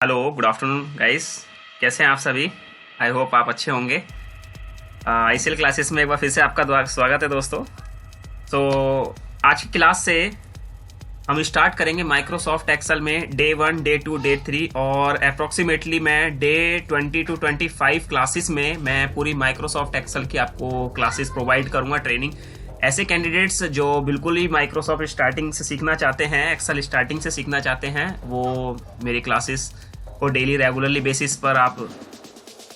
Hello, good afternoon guys. कैसे हैं आप सभी? आई होप आप अच्छे होंगे। आईसीएल क्लासेस में एक बार फिर से आपका स्वागत है दोस्तों। तो आज की क्लास से हम स्टार्ट करेंगे माइक्रोसॉफ्ट एक्सेल में डे 1, डे 2, डे 3 और अप्रॉक्सीमेटली मैं डे 20 टू 25 क्लासेस में मैं पूरी माइक्रोसॉफ्ट एक्सेल की आपको क्लासेस प्रोवाइड करूंगा, ट्रेनिंग। ऐसे कैंडिडेट्स जो बिल्कुल ही माइक्रोसॉफ्ट स्टार्टिंग से सीखना चाहते हैं, एक्सेल स्टार्टिंग से सीखना चाहते हैं, वो मेरी क्लासेस को डेली रेगुलरली बेसिस पर आप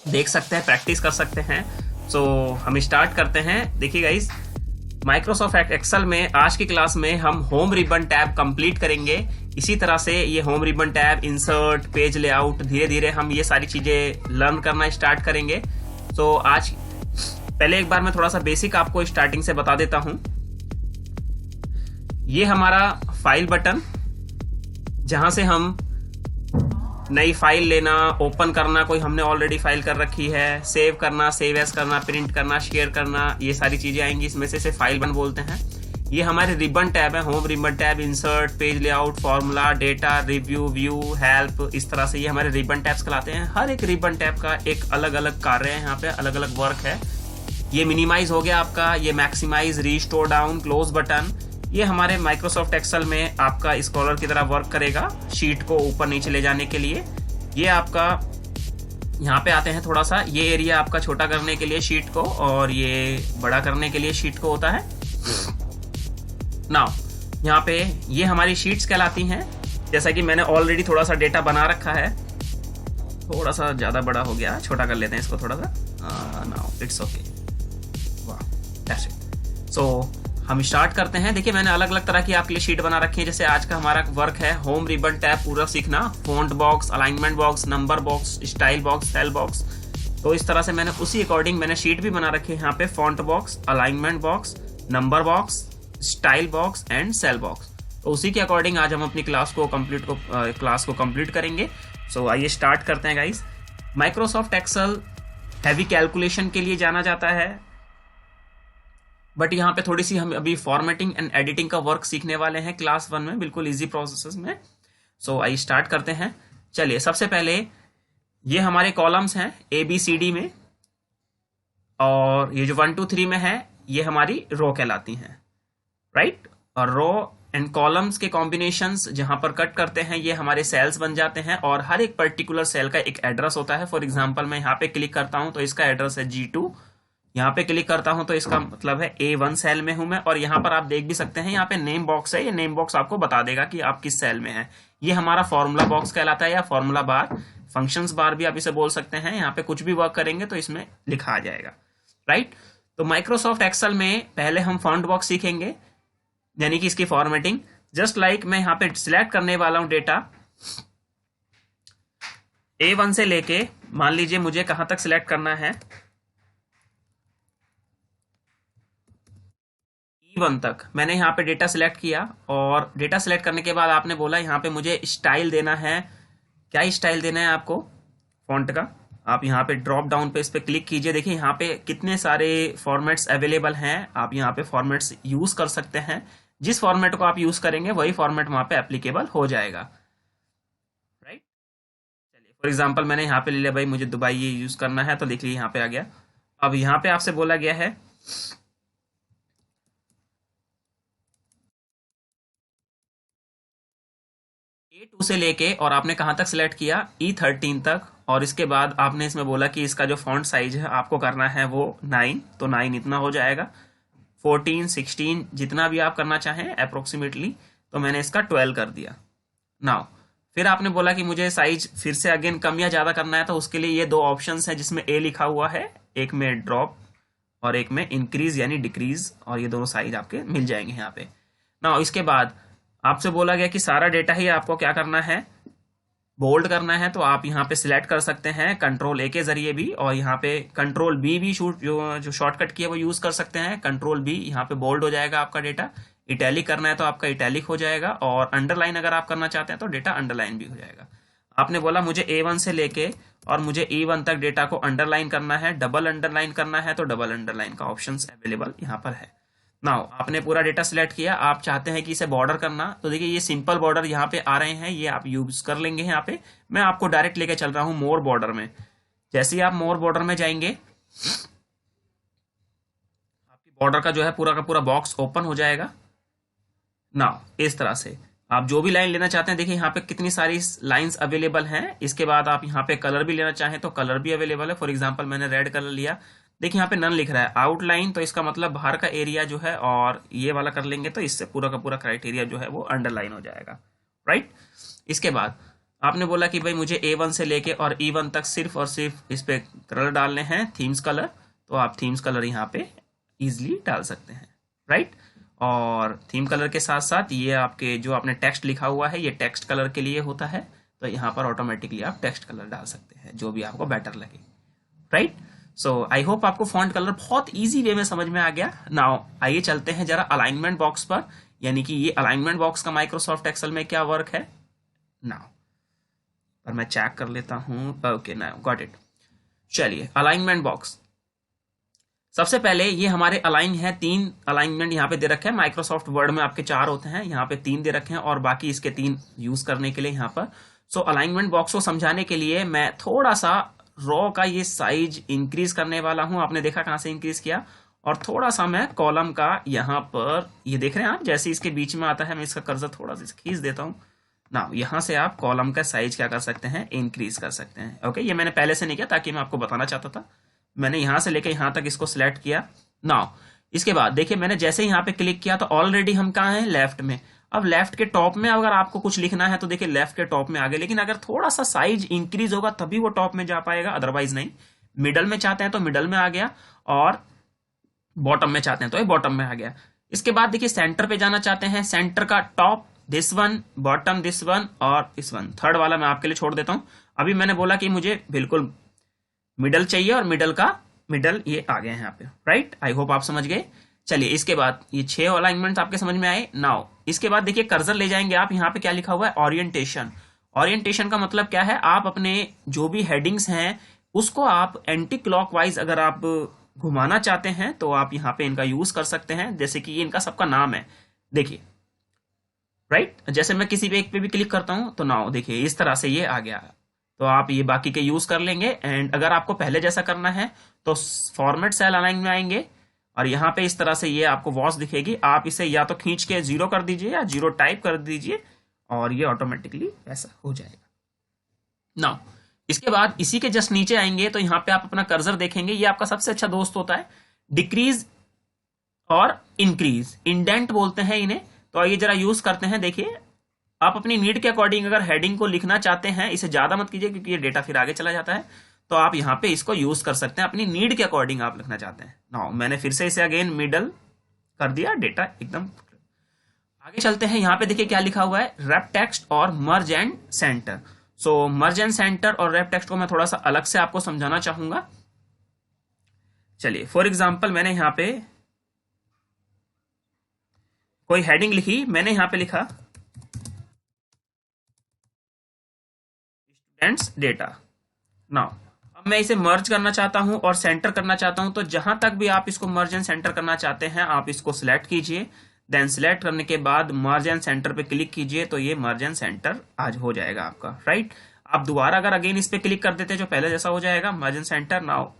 देख सकते हैं, प्रैक्टिस कर सकते हैं। सो हम स्टार्ट करते हैं। देखिए गाइस, माइक्रोसॉफ्ट एक्सेल में आज की क्लास में हम होम रिबन टैब कंप्लीट करेंगे। इसी तरह से ये home ribbon tab, insert, page layout, धीरे धीरे हम ये सारी चीज़ें लर्न करना स्टार्ट करेंगे। तो आज पहले एक बार मैं थोड़ा सा बेसिक आपको स्टार्टिंग से बता देता हूं। ये हमारा फाइल बटन, जहां से हम नई फाइल लेना, ओपन करना, कोई हमने ऑलरेडी फाइल कर रखी है, सेव करना, सेव एज करना, प्रिंट करना, शेयर करना, ये सारी चीजें आएंगी। इसमें से फाइल बटन बोलते हैं। ये हमारे रिबन टैब है, home ribbon tab, insert, page layout, formula, data, review, view, help, इस तरह से ये हमारे रिबन टैब्स कहलाते हैं। हर एक रिबन टैब का एक अलग अलग कार्य है, यहाँ पे अलग अलग वर्क है। ये मिनिमाइज हो गया आपका, ये maximise, restore down, close button, ये हमारे माइक्रोसॉफ्ट एक्सेल में आपका स्क्रॉलर की तरह वर्क करेगा शीट को ऊपर नीचे ले जाने के लिए। ये आपका यहाँ पे आते हैं, थोड़ा सा ये एरिया आपका छोटा करने के लिए शीट को, और ये बड़ा करने के लिए शीट को होता है। नाउ यहाँ पे ये हमारी शीट्स कहलाती हैं। जैसा कि मैंने ऑलरेडी थोड़ा सा डेटा बना रखा है, थोड़ा सा ज़्यादा बड़ा हो गया, छोटा कर लेते हैं इसको थोड़ा सा। नाउ इट्स ओके, वाह, दैट्स इट। सो हम स्टार्ट करते हैं। देखिए, मैंने अलग अलग तरह की आपके लिए शीट बना रखी है। जैसे आज का हमारा वर्क है होम रिबन टैब पूरा सीखना, font box, alignment box, number box, style box, cell box. तो इस तरह से मैंने उसी अकॉर्डिंग मैंने शीट भी बना रखी है। यहाँ पे font box, alignment box, number box, style box and cell box. तो उसी के अकॉर्डिंग आज हम अपनी क्लास को कंप्लीट करेंगे। सो आइए स्टार्ट करते हैं guys. Microsoft Excel heavy calculation के लिए जाना जाता है, बट यहाँ पे थोड़ी सी हम अभी फॉर्मेटिंग एंड एडिटिंग का वर्क सीखने वाले हैं क्लास 1 में, बिल्कुल इजी प्रोसेस में। सो आइए स्टार्ट करते हैं। चलिए, सबसे पहले ये हमारे कॉलम्स हैं ABCD में, और ये जो 1 2 3 में है ये हमारी रो कहलाती हैं, राइट। और रो एंड कॉलम्स के कॉम्बिनेशंस जहां पर कट करते हैं ये हमारे सेल्स बन जाते हैं, और हर एक पर्टिकुलर सेल का एक एड्रेस होता है। फॉर एग्जाम्पल, मैं यहाँ पे क्लिक करता हूं तो इसका एड्रेस है G2, यहाँ पे क्लिक करता हूं तो इसका मतलब है A1 सेल में हूं मैं। और यहाँ पर आप देख भी सकते हैं, यहाँ पे नेम बॉक्स है, ये नेम बॉक्स आपको बता देगा कि आप किस सेल में हैं। ये हमारा फॉर्मूला बॉक्स कहलाता है, या फॉर्मूला बार, फंक्शंस बार भी आप इसे बोल सकते हैं। यहाँ पे कुछ भी वर्क करेंगे तो इसमें लिखा आ जाएगा, राइट। तो माइक्रोसॉफ्ट एक्सेल में पहले हम फॉन्ट बॉक्स सीखेंगे, यानी कि इसकी फॉर्मेटिंग। जस्ट लाइक मैं यहाँ पे सिलेक्ट करने वाला हूं डेटा A1 से लेके, मान लीजिए मुझे कहां तक सिलेक्ट करना है, E1 तक मैंने यहाँ पे डेटा सिलेक्ट किया। और डेटा सिलेक्ट करने के बाद आपने बोला यहाँ पे मुझे स्टाइल देना है। क्या स्टाइल देना है आपको फॉन्ट का? आप यहाँ पे ड्रॉप डाउन पे इस पे क्लिक कीजिए। देखिए यहाँ पे कितने सारे फॉर्मेट्स अवेलेबल हैं, आप यहाँ पे फॉर्मेट्स यूज कर सकते हैं। जिस फॉर्मेट को आप यूज करेंगे वही फॉर्मेट वहां पे एप्लीकेबल हो जाएगा, राइट। चलिए, फॉर एग्जाम्पल मैंने यहाँ पे ले लिया, भाई मुझे दुबई ये यूज करना है, तो देख लीजिए यहाँ पे आ गया। अब यहाँ पे आपसे बोला गया है A2 से लेके, और आपने कहाँ तक सिलेक्ट किया, E13 तक। और इसके बाद आपने इसमें बोला कि इसका जो फॉन्ट साइज है आपको करना है वो 9, तो 9 इतना हो जाएगा। 14, 16 जितना भी आप करना चाहें अप्रोक्सीमेटली, तो मैंने इसका 12 कर दिया। नाउ फिर आपने बोला कि मुझे साइज फिर से अगेन कम या ज़्यादा करना है, तो उसके लिए ये दो ऑप्शंस हैं जिसमें A लिखा हुआ है, एक में ड्रॉप और एक में इंक्रीज यानी डिक्रीज, और ये दोनों साइज आपके मिल जाएंगे यहाँ पे। नाउ इसके बाद आपसे बोला गया कि सारा डेटा ही आपको क्या करना है, बोल्ड करना है। तो आप यहाँ पे सिलेक्ट कर सकते हैं कंट्रोल A के जरिए भी, और यहाँ पे कंट्रोल B भी जो शॉर्टकट की है वो यूज कर सकते हैं। कंट्रोल B, यहाँ पे बोल्ड हो जाएगा आपका डेटा। इटैलिक करना है तो आपका इटैलिक हो जाएगा, और अंडरलाइन अगर आप करना चाहते हैं तो डेटा अंडरलाइन भी हो जाएगा। आपने बोला मुझे A1 से लेके और मुझे E1 तक डेटा को अंडरलाइन करना है, डबल अंडरलाइन करना है, तो डबल अंडरलाइन का ऑप्शन अवेलेबल यहाँ पर है। नाउ आपने पूरा डेटा सिलेक्ट किया, आप चाहते हैं कि इसे बॉर्डर करना, तो देखिए ये सिंपल बॉर्डर यहाँ पे आ रहे हैं, ये आप यूज कर लेंगे। यहाँ पे मैं आपको डायरेक्ट लेके चल रहा हूँ मोर बॉर्डर में। जैसे ही आप मोर बॉर्डर में जाएंगे, आपकी बॉर्डर का जो है पूरा का पूरा बॉक्स ओपन हो जाएगा। नाउ इस तरह से आप जो भी लाइन लेना चाहते हैं, देखिए यहाँ पे कितनी सारी लाइंस अवेलेबल हैं। इसके बाद आप यहाँ पे कलर भी लेना चाहें तो कलर भी अवेलेबल है। फॉर एग्जांपल मैंने रेड कलर लिया, देखिए यहाँ पे नन लिख रहा है। आउटलाइन तो इसका मतलब बाहर का एरिया जो है, और ये वाला कर लेंगे तो इससे पूरा का पूरा क्राइटेरिया जो है वो अंडरलाइन हो जाएगा, राइट। इसके बाद आपने बोला कि भाई मुझे A1 से लेके और E1 तक सिर्फ और सिर्फ इस पे कलर डालने हैं, थीम्स कलर, तो आप थीम्स कलर यहाँ पे इजिली डाल सकते हैं, राइट। और थीम कलर के साथ साथ ये आपके जो आपने टेक्स्ट लिखा हुआ है, ये टेक्स्ट कलर के लिए होता है, तो यहाँ पर ऑटोमेटिकली आप टेक्स्ट कलर डाल सकते हैं, जो भी आपको बेटर लगे, राइट। सो आई होप आपको फॉन्ट कलर बहुत इजी वे में समझ में आ गया। नाउ आइए चलते हैं जरा अलाइनमेंट बॉक्स पर, यानी कि ये अलाइनमेंट बॉक्स का माइक्रोसॉफ्ट एक्सेल में क्या वर्क है। नाउ पर मैं चेक कर लेता हूं। Okay, now got it. चलिए अलाइनमेंट बॉक्स, सबसे पहले ये हमारे अलाइन है, 3 अलाइनमेंट यहाँ पे दे रखे हैं। माइक्रोसॉफ्ट वर्ड में आपके 4 होते हैं, यहाँ पे 3 दे रखे हैं और बाकी इसके 3 यूज करने के लिए यहाँ पर। सो अलाइनमेंट बॉक्स को समझाने के लिए मैं थोड़ा सा रॉ का ये साइज इंक्रीज करने वाला हूं। आपने देखा कहां से इंक्रीज किया, और थोड़ा सा मैं कॉलम का यहाँ पर, ये देख रहे हैं आप, जैसे इसके बीच में आता है, मैं इसका कर्सर थोड़ा सा खींच देता हूँ ना, यहाँ से आप कॉलम का साइज क्या कर सकते हैं, इंक्रीज कर सकते हैं। ओके, ये मैंने पहले से नहीं किया ताकि मैं आपको बताना चाहता था। मैंने यहां से लेके यहां तक इसको सिलेक्ट किया। नाउ इसके बाद देखिए मैंने जैसे यहाँ पे क्लिक किया तो ऑलरेडी हम कहाँ हैं, लेफ्ट में। अब लेफ्ट के टॉप में अगर आपको कुछ लिखना है तो देखिए लेफ्ट के टॉप में आ गए, लेकिन अगर थोड़ा सा साइज इंक्रीज होगा तभी वो टॉप में जा पाएगा, अदरवाइज नहीं। मिडल में चाहते हैं तो मिडल में आ गया, और बॉटम में चाहते हैं तो ये बॉटम में आ गया। इसके बाद देखिए सेंटर पे जाना चाहते हैं, सेंटर का top this one, bottom this one, और इस वन, थर्ड वाला मैं आपके लिए छोड़ देता हूं। अभी मैंने बोला कि मुझे बिल्कुल मिडल चाहिए, और मिडल का मिडल ये आ गए हैं यहाँ पे, राइट। आई होप आप समझ गए। चलिए इसके बाद ये 6 अलाइनमेंट आपके समझ में आए। नाउ इसके बाद देखिए कर्सर ले जाएंगे आप, यहाँ पे क्या लिखा हुआ है, ओरिएंटेशन। ओरिएंटेशन का मतलब क्या है, आप अपने जो भी हेडिंग्स हैं उसको आप एंटी क्लॉकवाइज अगर आप घुमाना चाहते हैं तो आप यहाँ पे इनका यूज कर सकते हैं। जैसे कि ये इनका सबका नाम है, देखिए, राइट। जैसे मैं किसी पे एक पे भी क्लिक करता हूं तो नाउ देखिए इस तरह से ये आ गया, तो आप ये बाकी के यूज कर लेंगे। एंड अगर आपको पहले जैसा करना है तो फॉर्मेट सेल अलाइन में आएंगे, और यहाँ पे इस तरह से ये आपको वॉच दिखेगी, आप इसे या तो खींच के 0 कर दीजिए या 0 टाइप कर दीजिए, और ये ऑटोमेटिकली ऐसा हो जाएगा। नाउ इसके बाद इसी के जस्ट नीचे आएंगे तो यहाँ पे आप अपना कर्सर देखेंगे, ये आपका सबसे अच्छा दोस्त होता है, डिक्रीज और इंक्रीज, इंडेंट बोलते हैं इन्हें। तो आइए जरा यूज करते हैं। देखिए आप अपनी नीड के अकॉर्डिंग अगर हेडिंग को लिखना चाहते हैं, इसे ज्यादा मत कीजिए क्योंकि ये डेटा फिर आगे चला जाता है, तो आप यहाँ पे इसको यूज कर सकते हैं अपनी नीड के अकॉर्डिंग आप लिखना चाहते हैं। नाउ मैंने फिर से इसे अगेन मिडल कर दिया, डेटा एकदम। आगे चलते हैं, यहाँ पे देखिए क्या लिखा हुआ है, रैप टेक्स्ट और मर्ज and centre. So merge and centre और रैप टेक्स्ट को मैं थोड़ा सा अलग से आपको समझाना चाहूंगा। चलिए फॉर एग्जाम्पल मैंने यहाँ पे कोई हेडिंग लिखी, मैंने यहाँ पे लिखा स्टूडेंट्स डेटा। नाउ अब मैं इसे मर्ज करना चाहता हूं और सेंटर करना चाहता हूं, तो जहां तक भी आप इसको मर्ज एंड सेंटर करना चाहते हैं आप इसको सिलेक्ट कीजिए। देन सिलेक्ट करने के बाद मर्ज एंड सेंटर पे क्लिक कीजिए, तो ये मर्ज एंड सेंटर आज हो जाएगा आपका, राइट। आप दोबारा अगर अगेन इस पे क्लिक कर देते हैं जो पहले जैसा हो जाएगा मर्ज एंड सेंटर। नाउ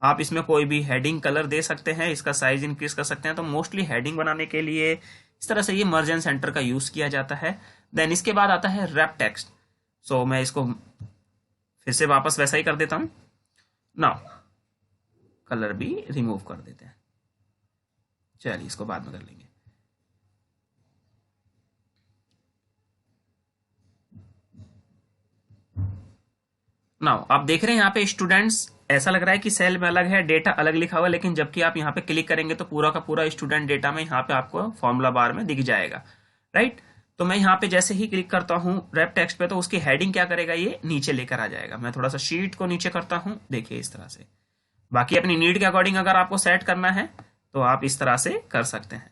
आप इसमें कोई भी हेडिंग कलर दे सकते हैं, इसका साइज इंक्रीज कर सकते हैं। तो मोस्टली हेडिंग बनाने के लिए इस तरह से ये मर्ज एंड सेंटर का यूज किया जाता है। देन इसके बाद आता है रैप टेक्स्ट। सो मैं इसको फिर से वापस वैसा ही कर देता हूं। नाउ कलर भी रिमूव कर देते हैं, चलिए इसको बाद में कर लेंगे। नाउ आप देख रहे हैं यहाँ पे स्टूडेंट्स, ऐसा लग रहा है कि सेल में अलग है, डेटा अलग लिखा हुआ है, लेकिन जबकि आप यहाँ पे क्लिक करेंगे तो पूरा का पूरा स्टूडेंट डेटा में यहाँ पे आपको फॉर्मूला बार में दिख जाएगा, राइट। तो मैं यहाँ पे जैसे ही क्लिक करता हूँ रैप टेक्स्ट पे, तो उसकी हेडिंग क्या करेगा, ये नीचे लेकर आ जाएगा। मैं थोड़ा सा शीट को नीचे करता हूँ, देखिए इस तरह से। बाकी अपनी नीड के अकॉर्डिंग अगर आपको सेट करना है तो आप इस तरह से कर सकते हैं,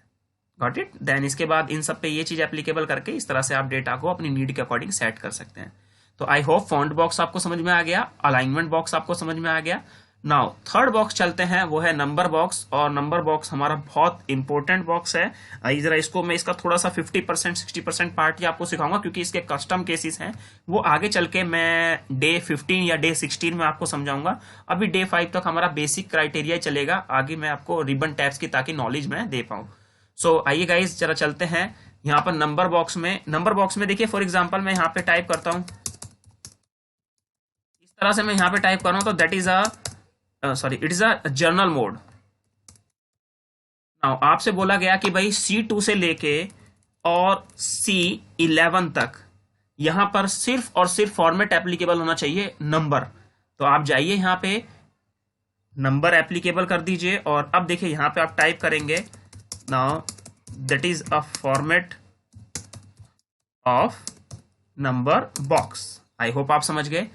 गॉट इट। देन इसके बाद इन सब पे ये चीज एप्लीकेबल करके इस तरह से आप डेटा को अपनी नीड के अकॉर्डिंग सेट कर सकते हैं। तो आई होप फॉन्ट बॉक्स आपको समझ में आ गया, अलाइनमेंट बॉक्स आपको समझ में आ गया। नाउ थर्ड बॉक्स चलते हैं, वो है नंबर बॉक्स। और नंबर बॉक्स हमारा बहुत इंपॉर्टेंट बॉक्स है। आइए जरा इसको मैं इसका थोड़ा सा 50% 60% पार्ट ही आपको सिखाऊंगा, क्योंकि इसके कस्टम केसेस हैं, वो आगे चल के मैं डे 15 या डे 16 में आपको समझाऊंगा। अभी डे 5 तक हमारा बेसिक क्राइटेरिया चलेगा, आगे मैं आपको रिबन टैब्स की ताकि नॉलेज मैं दे पाऊँ। सो आइए गाइज जरा चलते हैं यहाँ पर नंबर बॉक्स में। नंबर बॉक्स में देखिए फॉर एग्जाम्पल मैं यहाँ पे टाइप करता हूँ, इस तरह से मैं यहाँ पे टाइप कर रहा हूँ, तो that is it is a journal mode. Now आपसे बोला गया कि भाई C2 से लेके और C11 तक यहां पर सिर्फ और सिर्फ फॉर्मेट एप्लीकेबल होना चाहिए नंबर। तो आप जाइए यहां पे नंबर एप्लीकेबल कर दीजिए, और अब देखिए यहां पे आप टाइप करेंगे now that is a format of number box. I hope आप समझ गए।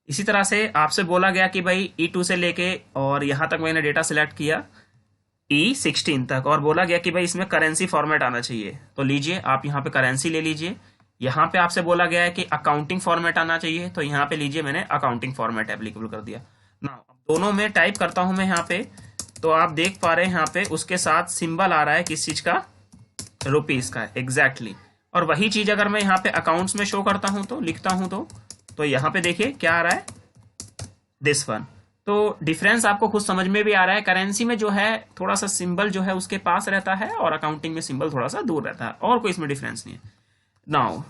इसी तरह से आपसे बोला गया कि भाई E2 से लेके और यहां तक मैंने डेटा सिलेक्ट किया E16 तक, और बोला गया कि भाई इसमें करेंसी फॉर्मेट आना चाहिए। तो लीजिए आप यहाँ पे करेंसी ले लीजिए। यहाँ पे आपसे बोला गया है कि अकाउंटिंग फॉर्मेट आना चाहिए, तो यहाँ पे लीजिए मैंने अकाउंटिंग फॉर्मेट एप्लीकेबल कर दिया ना। दोनों में टाइप करता हूं मैं यहाँ पे, तो आप देख पा रहे हैं यहाँ पे उसके साथ सिंबल आ रहा है किस चीज का, रुपीज का एग्जैक्टली। और वही चीज अगर मैं यहाँ पे अकाउंट्स में शो करता हूं तो लिखता हूं तो यहाँ पे देखिए क्या आ रहा है, दिस वन। तो डिफरेंस आपको खुद समझ में भी आ रहा है। करेंसी में जो है थोड़ा सा सिंबल जो है उसके पास रहता है, और अकाउंटिंग में सिंबल थोड़ा सा दूर रहता है, और कोई इसमें डिफरेंस नहीं है। नाउ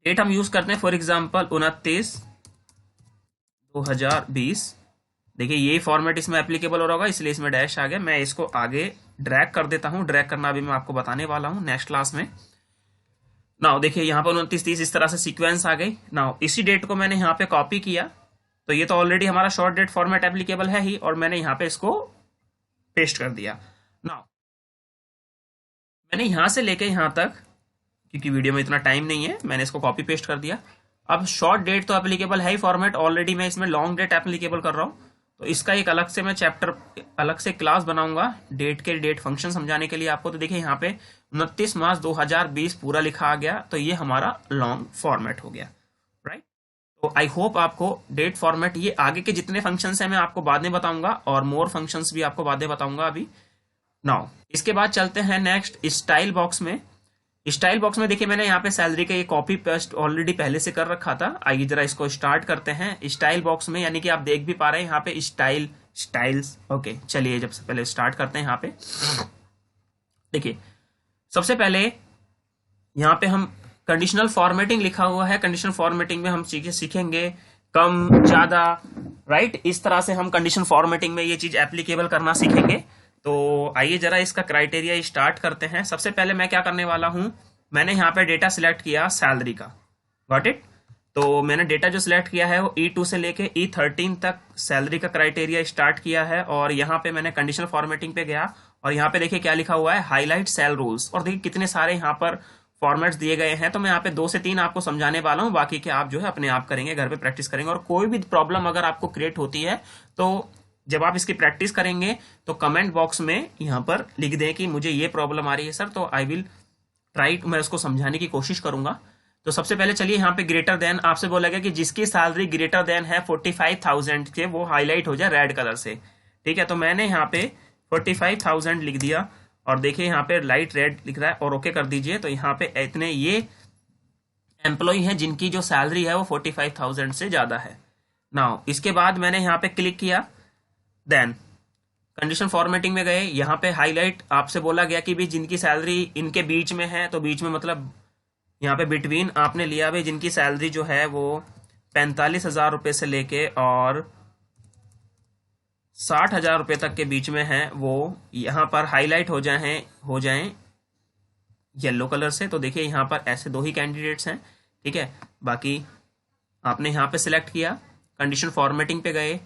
डेट हम यूज करते हैं फॉर एग्जांपल 29/2020। देखिए ये फॉर्मेट इसमें एप्लीकेबल हो रहा होगा, इसलिए इसमें डैश आ गया। मैं इसको आगे ड्रैग कर देता हूं, ड्रैग करना अभी मैं आपको बताने वाला हूं नेक्स्ट क्लास में। नाउ देखिए यहाँ पर 29/30 इस तरह से सीक्वेंस आ गई। नाउ इसी डेट को मैंने यहाँ पे कॉपी किया, तो ये तो ऑलरेडी हमारा शॉर्ट डेट फॉर्मेट एप्लीकेबल है ही, और मैंने यहाँ पे इसको पेस्ट कर दिया। नाउ मैंने यहाँ से लेके यहाँ तक, क्योंकि वीडियो में इतना टाइम नहीं है, मैंने इसको कॉपी पेस्ट कर दिया। अब शॉर्ट डेट तो एप्लीकेबल है ही फॉर्मेट, ऑलरेडी मैं इसमें लॉन्ग डेट एप्लीकेबल कर रहा हूँ, तो इसका एक अलग से मैं चैप्टर अलग से क्लास बनाऊंगा डेट के डेट फंक्शन समझाने के लिए आपको। तो देखिए यहाँ पे 29 मार्च 2020 पूरा लिखा आ गया, तो ये हमारा लॉन्ग फॉर्मेट हो गया, राइट। तो आई होप आपको डेट फॉर्मेट, ये आगे के जितने फंक्शंस हैं मैं आपको बाद में बताऊंगा, और मोर फंक्शंस भी आपको बाद में बताऊंगा अभी। नाउ इसके बाद चलते हैं नेक्स्ट स्टाइल बॉक्स में। स्टाइल बॉक्स में देखिए मैंने यहाँ पे सैलरी का ये कॉपी पेस्ट ऑलरेडी पहले से कर रखा था। आइए जरा इसको स्टार्ट करते हैं स्टाइल बॉक्स में, यानी कि आप देख भी पा रहे हैं यहाँ पे स्टाइल्स। ओके चलिए जब से पहले स्टार्ट करते हैं यहाँ पे। देखिए सबसे पहले यहाँ पे हम कंडीशनल फॉर्मेटिंग लिखा हुआ है। कंडीशनल फॉर्मेटिंग में हम सीखेंगे कम ज्यादा, राइट। इस तरह से हम कंडीशन फॉर्मेटिंग में ये चीज एप्लीकेबल करना सीखेंगे। तो आइए जरा इसका क्राइटेरिया स्टार्ट करते हैं। सबसे पहले मैं क्या करने वाला हूं, मैंने यहाँ पे डेटा सिलेक्ट किया सैलरी का, गॉट इट। तो मैंने डेटा जो सिलेक्ट किया है वो E2 से लेके E13 तक सैलरी का क्राइटेरिया स्टार्ट किया है, और यहाँ पे मैंने कंडीशनल फॉर्मेटिंग पे गया, और यहाँ पे देखिए क्या लिखा हुआ है, हाईलाइट सेल रूल्स। और देखिए कितने सारे यहाँ पर फॉर्मेट्स दिए गए हैं। तो मैं यहाँ पे 2 से 3 आपको समझाने वाला हूँ, बाकी के आप जो है अपने आप करेंगे, घर पे प्रैक्टिस करेंगे। और कोई भी प्रॉब्लम अगर आपको क्रिएट होती है तो जब आप इसकी प्रैक्टिस करेंगे तो कमेंट बॉक्स में यहाँ पर लिख दें कि मुझे ये प्रॉब्लम आ रही है सर, तो आई विल ट्राई, मैं उसको समझाने की कोशिश करूंगा। तो सबसे पहले चलिए यहाँ पे ग्रेटर देन, आपसे बोला गया कि जिसकी सैलरी ग्रेटर देन है 45,000 के, वो हाईलाइट हो जाए रेड कलर से, ठीक है। तो मैंने यहाँ पे 45,000 लिख दिया, और देखिए यहाँ पे लाइट रेड लिख रहा है, और ओके कर दीजिए। तो यहाँ पे इतने ये एम्प्लॉय हैं जिनकी जो सैलरी है वो 45,000 से ज्यादा है। नाउ इसके बाद मैंने यहाँ पे क्लिक किया, देन कंडीशन फॉर्मेटिंग में गए, यहाँ पे हाईलाइट आपसे बोला गया कि भी जिनकी सैलरी इनके बीच में है, तो बीच में मतलब यहाँ पे बिटवीन आपने लिया भाई जिनकी सैलरी जो है वो 45,000 रुपये से लेके और 60,000 रुपये तक के बीच में है, वो यहाँ पर हाईलाइट हो जाएं येलो कलर से। तो देखिए यहाँ पर ऐसे 2 ही कैंडिडेट्स हैं, ठीक है। बाकी आपने यहाँ पे सिलेक्ट किया, कंडीशन फॉर्मेटिंग पे गए,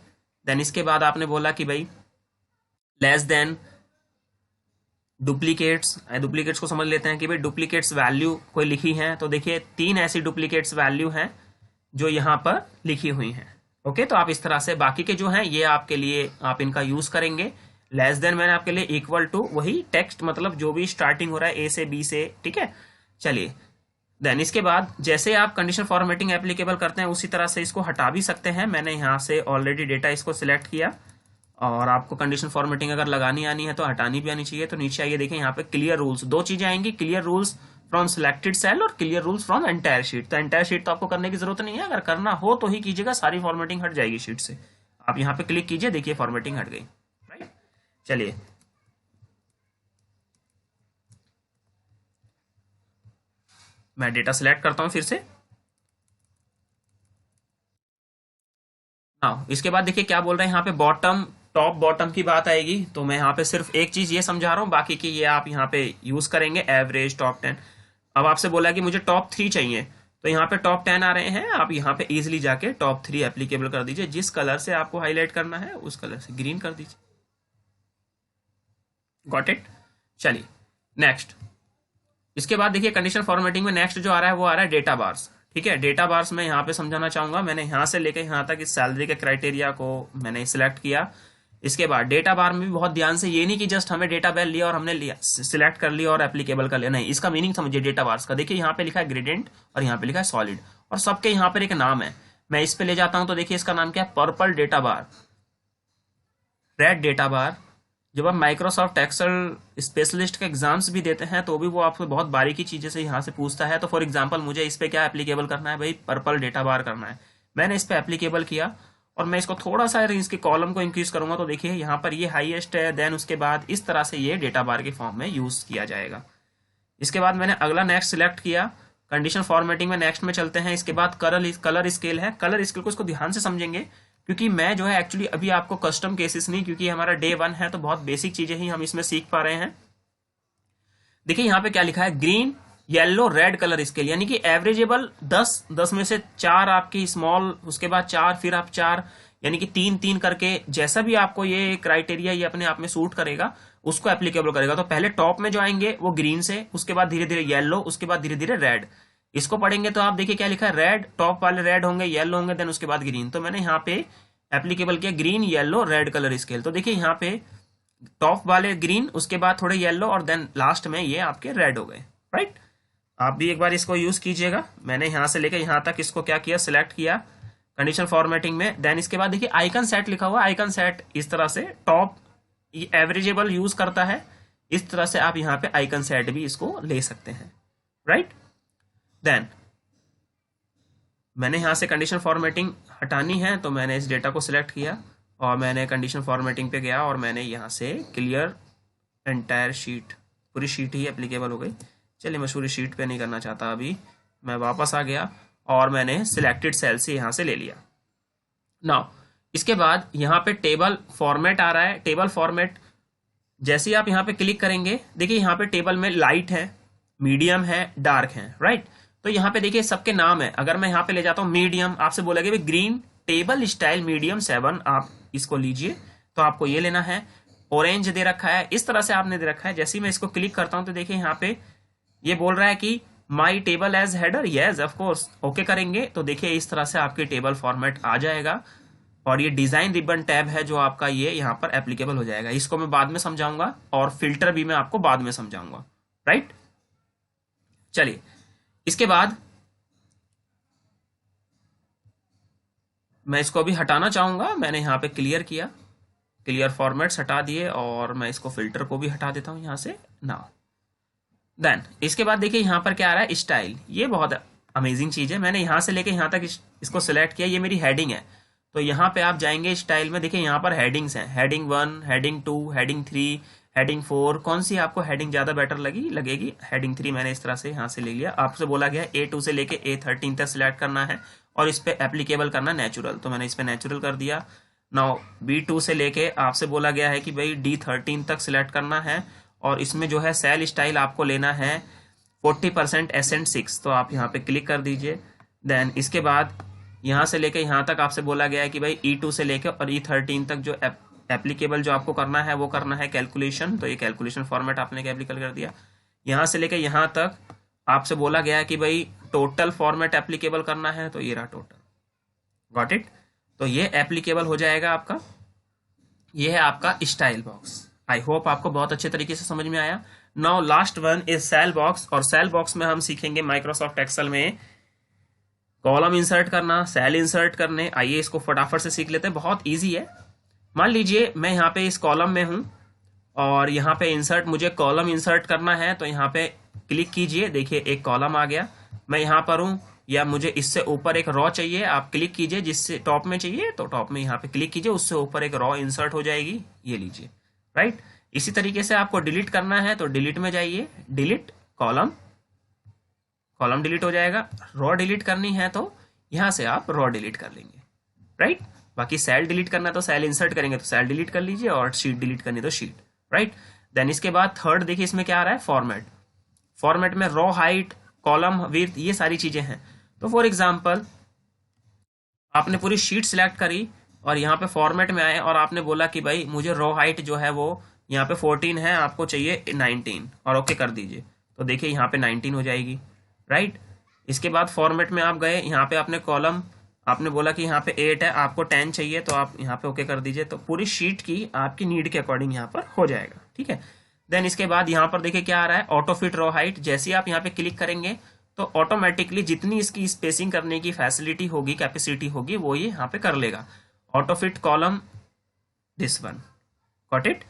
देन इसके बाद आपने बोला कि भाई लेस देन डुप्लीकेट्स को समझ लेते हैं कि भाई डुप्लीकेट्स वैल्यू कोई लिखी है। तो देखिए 3 ऐसी डुप्लीकेट्स वैल्यू हैं जो यहाँ पर लिखी हुई हैं, ओके। तो आप इस तरह से बाकी के जो हैं ये आपके लिए आप इनका यूज करेंगे। लेस देन मैंने आपके लिए इक्वल टू, वही टेक्स्ट मतलब जो भी स्टार्टिंग हो रहा है A से B से, ठीक है। चलिए देन इसके बाद जैसे आप कंडीशन फॉर्मेटिंग एप्लीकेबल करते हैं उसी तरह से इसको हटा भी सकते हैं। मैंने यहाँ से ऑलरेडी डेटा इसको सिलेक्ट किया, और आपको कंडीशन फॉर्मेटिंग अगर लगानी आनी है तो हटानी भी आनी चाहिए। तो नीचे आइए, देखें यहाँ पे क्लियर रूल्स, दो चीजें आएंगी, clear rules from selected cell और clear rules from entire sheet. तो एंटायर शीट तो आपको करने की जरूरत नहीं है, अगर करना हो तो ही कीजिएगा, सारी फॉर्मेटिंग हट जाएगी शीट से। आप यहाँ पे क्लिक कीजिए, देखिए फॉर्मेटिंग हट गई, राइट। चलिए मैं डेटा सिलेक्ट करता हूं फिर से। हाँ, इसके बाद देखिए क्या बोल रहे हैं यहाँ पे, बॉटम टॉप बॉटम की बात आएगी। तो मैं यहाँ पे सिर्फ एक चीज ये समझा रहा हूँ, बाकी की ये आप यहाँ पे यूज करेंगे, एवरेज, टॉप 10। अब आपसे बोला कि मुझे टॉप 3 चाहिए, तो यहाँ पे टॉप 10 आ रहे हैं, आप यहाँ पे इजिली जाके टॉप 3 एप्लीकेबल कर दीजिए। जिस कलर से आपको हाईलाइट करना है उस कलर से ग्रीन कर दीजिए। Got it. चलिए नेक्स्ट। इसके बाद देखिए कंडीशन फॉर्मेटिंग में नेक्स्ट जो आ रहा है वो आ रहा है डेटा बार्स। ठीक है, डेटा बार्स में यहाँ पे समझाना चाहूंगा, मैंने यहाँ से लेकर यहाँ तक इस सैलरी के क्राइटेरिया को मैंने सिलेक्ट किया। इसके बाद डेटा बार में भी बहुत ध्यान से, ये नहीं कि जस्ट हमें डेटा बेल लिया और हमने लिया सिलेक्ट कर लिया और एप्लीकेबल कर लिया, नहीं, इसका मीनिंग समझिए डेटा बार्स का। देखिए यहाँ पे लिखा है ग्रेडियंट और यहाँ पे लिखा है सॉलिड, और सबके यहाँ पर एक नाम है। मैं इस पे ले जाता हूँ तो देखिए इसका नाम क्या है, पर्पल डेटा बार, रेड डेटा बार। जब आप माइक्रोसॉफ्ट एक्सेल स्पेशलिस्ट के एग्जाम्स भी देते हैं तो भी वो आपको बहुत बारीकी चीजें से यहाँ से पूछता है। तो फॉर एग्जांपल मुझे इस पे क्या एप्लीकेबल करना है भाई, पर्पल डेटा बार करना है। मैंने इस पे एप्लीकेबल किया और मैं इसको थोड़ा सा इसके कॉलम को इंक्रीज करूंगा तो देखिए यहाँ पर ये हाईएस्ट है। देन उसके बाद इस तरह से ये डेटा बार के फॉर्म में यूज किया जाएगा। इसके बाद मैंने अगला नेक्स्ट सिलेक्ट किया, कंडीशन फॉर्मेटिंग में नेक्स्ट में चलते हैं। इसके बाद कलर स्केल है, कलर स्केल को इसको ध्यान से समझेंगे, क्योंकि मैं जो है एक्चुअली अभी आपको कस्टम केसेस नहीं, क्योंकि हमारा डे 1 है तो बहुत बेसिक चीजें ही हम इसमें सीख पा रहे हैं। देखिए यहाँ पे क्या लिखा है, green yellow red colour scale, यानी कि एवरेजेबल 10 में से 4 आपकी स्मॉल, उसके बाद 4, फिर आप 4, यानी कि 3 करके जैसा भी आपको ये क्राइटेरिया ये अपने आप में सूट करेगा उसको एप्लीकेबल करेगा। तो पहले टॉप में जो आएंगे वो ग्रीन से, उसके बाद धीरे धीरे येलो, उसके बाद धीरे धीरे रेड। इसको पढ़ेंगे तो आप देखिए क्या लिखा है, रेड, टॉप वाले रेड होंगे, येलो होंगे, देन उसके बाद ग्रीन। तो मैंने यहाँ पे एप्लीकेबल किया green yellow red colour scale. तो देखिए यहाँ पे टॉप वाले ग्रीन, उसके बाद थोड़े येलो, और देन लास्ट में ये आपके रेड हो गए, राइट। आप भी एक बार इसको यूज कीजिएगा। मैंने यहाँ से लेकर यहाँ तक इसको क्या किया, सिलेक्ट किया कंडीशन फॉर्मेटिंग में। देन इसके बाद देखिए आइकन सेट लिखा हुआ, आइकन सेट इस तरह से टॉप एवरेजेबल यूज करता है, इस तरह से आप यहाँ पे आइकन सेट भी इसको ले सकते हैं, राइट। देन मैंने यहाँ से कंडीशन फॉर्मेटिंग हटानी है तो मैंने इस डेटा को सिलेक्ट किया और मैंने कंडीशन फॉर्मेटिंग पे गया और मैंने यहाँ से क्लियर एंटायर शीट, पूरी शीट ही एप्लीकेबल हो गई। चलिए मैं पूरी शीट पे नहीं करना चाहता, अभी मैं वापस आ गया और मैंने सिलेक्टेड सेल से यहाँ से ले लिया। नाउ इसके बाद यहाँ पे टेबल फॉर्मेट आ रहा है। टेबल फॉर्मेट जैसे ही आप यहाँ पे क्लिक करेंगे, देखिए यहाँ पे टेबल में लाइट है, मीडियम है, डार्क है, राइट। तो यहाँ पे देखिए सबके नाम है। अगर मैं यहाँ पे ले जाता हूँ मीडियम, आपसे बोला गया ग्रीन टेबल स्टाइल मीडियम 7, आप इसको लीजिए, तो आपको ये लेना है। ऑरेंज दे रखा है, इस तरह से आपने दे रखा है। जैसे ही मैं इसको क्लिक करता हूँ तो देखिए यहाँ पे ये बोल रहा है कि my table has header, yes of course, okay करेंगे तो देखिए इस तरह से आपके टेबल फॉर्मेट आ जाएगा। और ये डिजाइन रिबन टैब है जो आपका ये यहाँ पर एप्लीकेबल हो जाएगा। इसको मैं बाद में समझाऊंगा और फिल्टर भी मैं आपको बाद में समझाऊंगा, राइट। चलिए इसके बाद मैं इसको अभी हटाना चाहूंगा। मैंने यहाँ पे क्लियर किया, क्लियर फॉर्मेट्स हटा दिए और मैं इसको फिल्टर को भी हटा देता हूं यहाँ से। नाउ देन इसके बाद देखिए यहाँ पर क्या आ रहा है, स्टाइल। ये बहुत अमेजिंग चीज है। मैंने यहाँ से लेके यहाँ तक इसको सिलेक्ट किया, ये मेरी हेडिंग है। तो यहाँ पे आप जाएंगे स्टाइल में, देखिए यहाँ पर हेडिंग्स हैं, हेडिंग 1, हेडिंग 2, हेडिंग 3, हेडिंग 4। कौन सी आपको हेडिंग ज्यादा बेटर लगेगी, हेडिंग 3 मैंने इस तरह से यहाँ से ले लिया। आपसे बोला गया A2 से लेके A13 तक सिलेक्ट करना है और इस पे एप्लीकेबल करना नेचुरल, तो मैंने इस पे नेचुरल कर दिया। नाउ B2 से लेके आपसे बोला गया है कि भाई D13 तक सिलेक्ट करना है और इसमें जो है सेल स्टाइल आपको लेना है 40% एसेंट 6, तो आप यहाँ पे क्लिक कर दीजिए। देन इसके बाद यहाँ से लेके यहाँ तक आपसे बोला गया है कि भाई E2 से लेके और E13 तक जो एप्लीकेबल जो आपको करना है वो करना है कैलकुलेशन, तो ये कैलकुलेशन फॉर्मेट आपने एप्लीकेबल कर दिया। यहाँ से लेके यहाँ तक आपसे बोला गया है कि भाई टोटल फॉर्मेट एप्लीकेबल करना है, तो ये रहा टोटल, गॉट इट। तो ये एप्लीकेबल हो जाएगा आपका, ये है आपका स्टाइल बॉक्स। आई होप आपको बहुत अच्छे तरीके से समझ में आया। Now last one is cell box, और सेल बॉक्स में हम सीखेंगे माइक्रोसॉफ्ट एक्सेल में कॉलम इंसर्ट करना, सेल इंसर्ट करने। आइए इसको फटाफट से सीख लेते हैं, बहुत इजी है। मान लीजिए मैं यहाँ पे इस कॉलम में हूँ और यहाँ पे इंसर्ट, मुझे कॉलम इंसर्ट करना है, तो यहाँ पे क्लिक कीजिए, देखिए एक कॉलम आ गया। मैं यहाँ पर हूँ, या मुझे इससे ऊपर एक रॉ चाहिए, आप क्लिक कीजिए, जिससे टॉप में चाहिए तो टॉप में यहाँ पे क्लिक कीजिए, उससे ऊपर एक रॉ इंसर्ट हो जाएगी, ये लीजिए, राइट। इसी तरीके से आपको डिलीट करना है तो डिलीट में जाइए, डिलीट कॉलम, कॉलम डिलीट हो जाएगा। रॉ डिलीट करनी है तो यहाँ से आप रॉ डिलीट कर लेंगे, राइट। बाकी सेल डिलीट करना है तो सेल इंसर्ट करेंगे तो सेल डिलीट कर लीजिए, और शीट डिलीट करनी तो शीट, राइट। देन इसके बाद थर्ड देखिए इसमें क्या आ रहा है, फॉर्मेट। फॉर्मेट में रॉ हाइट, कॉलम विड्थ, ये सारी चीजें हैं। तो फॉर एग्जांपल आपने पूरी शीट सिलेक्ट करी और यहाँ पे फॉर्मेट में आए और आपने बोला कि भाई मुझे रॉ हाइट जो है वो यहाँ पे 14 है, आपको चाहिए 19, और ओके कर दीजिए, तो देखिए यहाँ पे 19 हो जाएगी, राइट। इसके बाद फॉर्मेट में आप गए, यहाँ पे आपने कॉलम, आपने बोला कि यहाँ पे 8 है, आपको 10 चाहिए, तो आप यहाँ पे ओके कर दीजिए, तो पूरी शीट की आपकी नीड के अकॉर्डिंग यहाँ पर हो जाएगा, ठीक है। देन इसके बाद यहाँ पर देखिए क्या आ रहा है, ऑटो फिट रॉ हाइट। जैसे ही आप यहाँ पे क्लिक करेंगे तो ऑटोमेटिकली जितनी इसकी स्पेसिंग करने की फैसिलिटी होगी, कैपेसिटी होगी, वो ये यहाँ पे कर लेगा। Auto fit column, this one, got it.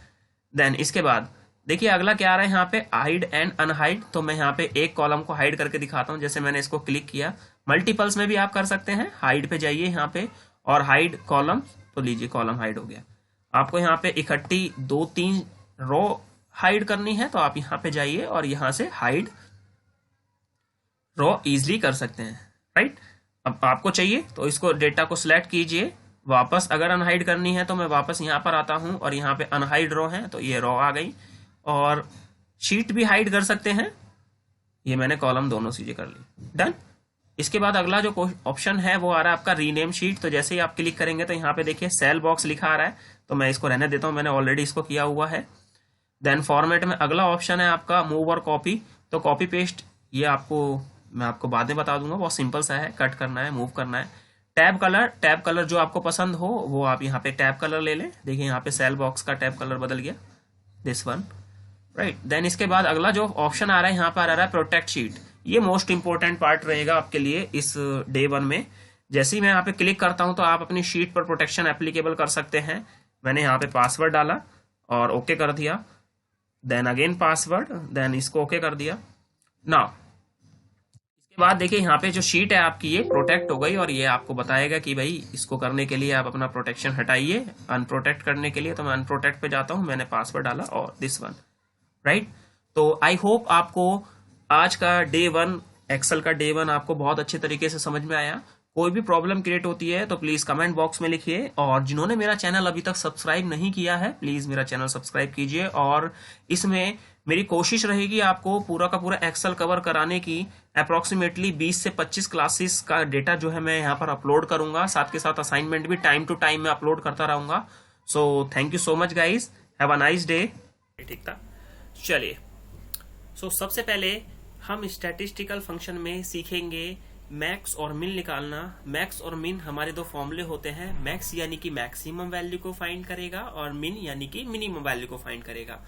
Then इसके बाद देखिए अगला क्या आ रहा है यहाँ पे, हाइड एंड अनहाइड। तो मैं यहाँ पे एक कॉलम को हाइड करके दिखाता हूँ, जैसे मैंने इसको क्लिक किया। मल्टीपल्स में भी आप कर सकते हैं, हाइड पे जाइए यहाँ पे और हाइड कॉलम, तो लीजिए कॉलम हाइड हो गया। आपको यहाँ पे इकट्ठी 2-3 रो हाइड करनी है तो आप यहाँ पे जाइए और यहाँ से हाइड रो इजिली कर सकते हैं, राइट। अब आपको चाहिए तो इसको डेटा को सिलेक्ट कीजिए, वापस अगर अनहाइड करनी है तो मैं वापस यहाँ पर आता हूँ और यहाँ पे अनहाइड रो है तो ये रो आ गई, और शीट भी हाइड कर सकते हैं, ये मैंने कॉलम दोनों चीजें कर ली, डन। इसके बाद अगला जो ऑप्शन है वो आ रहा है आपका रीनेम शीट। तो जैसे ही आप क्लिक करेंगे तो यहाँ पे देखिए सेल बॉक्स लिखा आ रहा है, तो मैं इसको रहने देता हूँ, मैंने ऑलरेडी इसको किया हुआ है। देन फॉर्मेट में अगला ऑप्शन है आपका मूव और कॉपी। तो कॉपी पेस्ट ये आपको मैं आपको बाद में बता दूंगा, बहुत सिंपल सा है, कट करना है, मूव करना है। टैब कलर, टैब कलर जो आपको पसंद हो वो आप यहाँ पे टैब कलर ले लें। देखिए यहाँ पे सेल बॉक्स का टैब कलर बदल गया, दिस वन, राइट। देन इसके बाद अगला जो ऑप्शन आ रहा है यहाँ पर आ रहा है प्रोटेक्ट शीट। ये मोस्ट इंपॉर्टेंट पार्ट रहेगा आपके लिए इस डे 1 में। जैसे ही मैं यहाँ पे क्लिक करता हूँ तो आप अपनी शीट पर प्रोटेक्शन एप्लीकेबल कर सकते हैं। मैंने यहाँ पे पासवर्ड डाला और ओके कर दिया, देन अगेन पासवर्ड, देन इसको ओके कर दिया। नाउ इसके बाद देखिए यहाँ पे जो शीट है आपकी ये प्रोटेक्ट हो गई, और ये आपको बताएगा कि भाई इसको करने के लिए आप अपना प्रोटेक्शन हटाइए। अनप्रोटेक्ट करने के लिए तो मैं अनप्रोटेक्ट पे जाता हूँ, मैंने पासवर्ड डाला और दिस वन, राइट। तो आई होप आपको आज का डे 1 एक्सेल का डे 1 आपको बहुत अच्छे तरीके से समझ में आया। कोई भी प्रॉब्लम क्रिएट होती है तो प्लीज कमेंट बॉक्स में लिखिए, और जिन्होंने मेरा चैनल अभी तक सब्सक्राइब नहीं किया है प्लीज मेरा चैनल सब्सक्राइब कीजिए। और इसमें मेरी कोशिश रहेगी आपको पूरा का पूरा एक्सेल कवर कराने की। अप्रोक्सीमेटली 20 से 25 क्लासेस का डेटा जो है मैं यहाँ पर अपलोड करूंगा, साथ के साथ असाइनमेंट भी टाइम टू टाइम मैं अपलोड करता रहूंगा। So thank you so much guys, have a nice day. ठीक था, चलिए। सो सबसे पहले हम स्टैटिस्टिकल फंक्शन में सीखेंगे मैक्स और मिन निकालना। मैक्स और मिन हमारे दो फॉर्मूले होते हैं, मैक्स यानी कि मैक्सिमम वैल्यू को फाइंड करेगा और मिन यानी कि मिनिमम वैल्यू को फाइंड करेगा।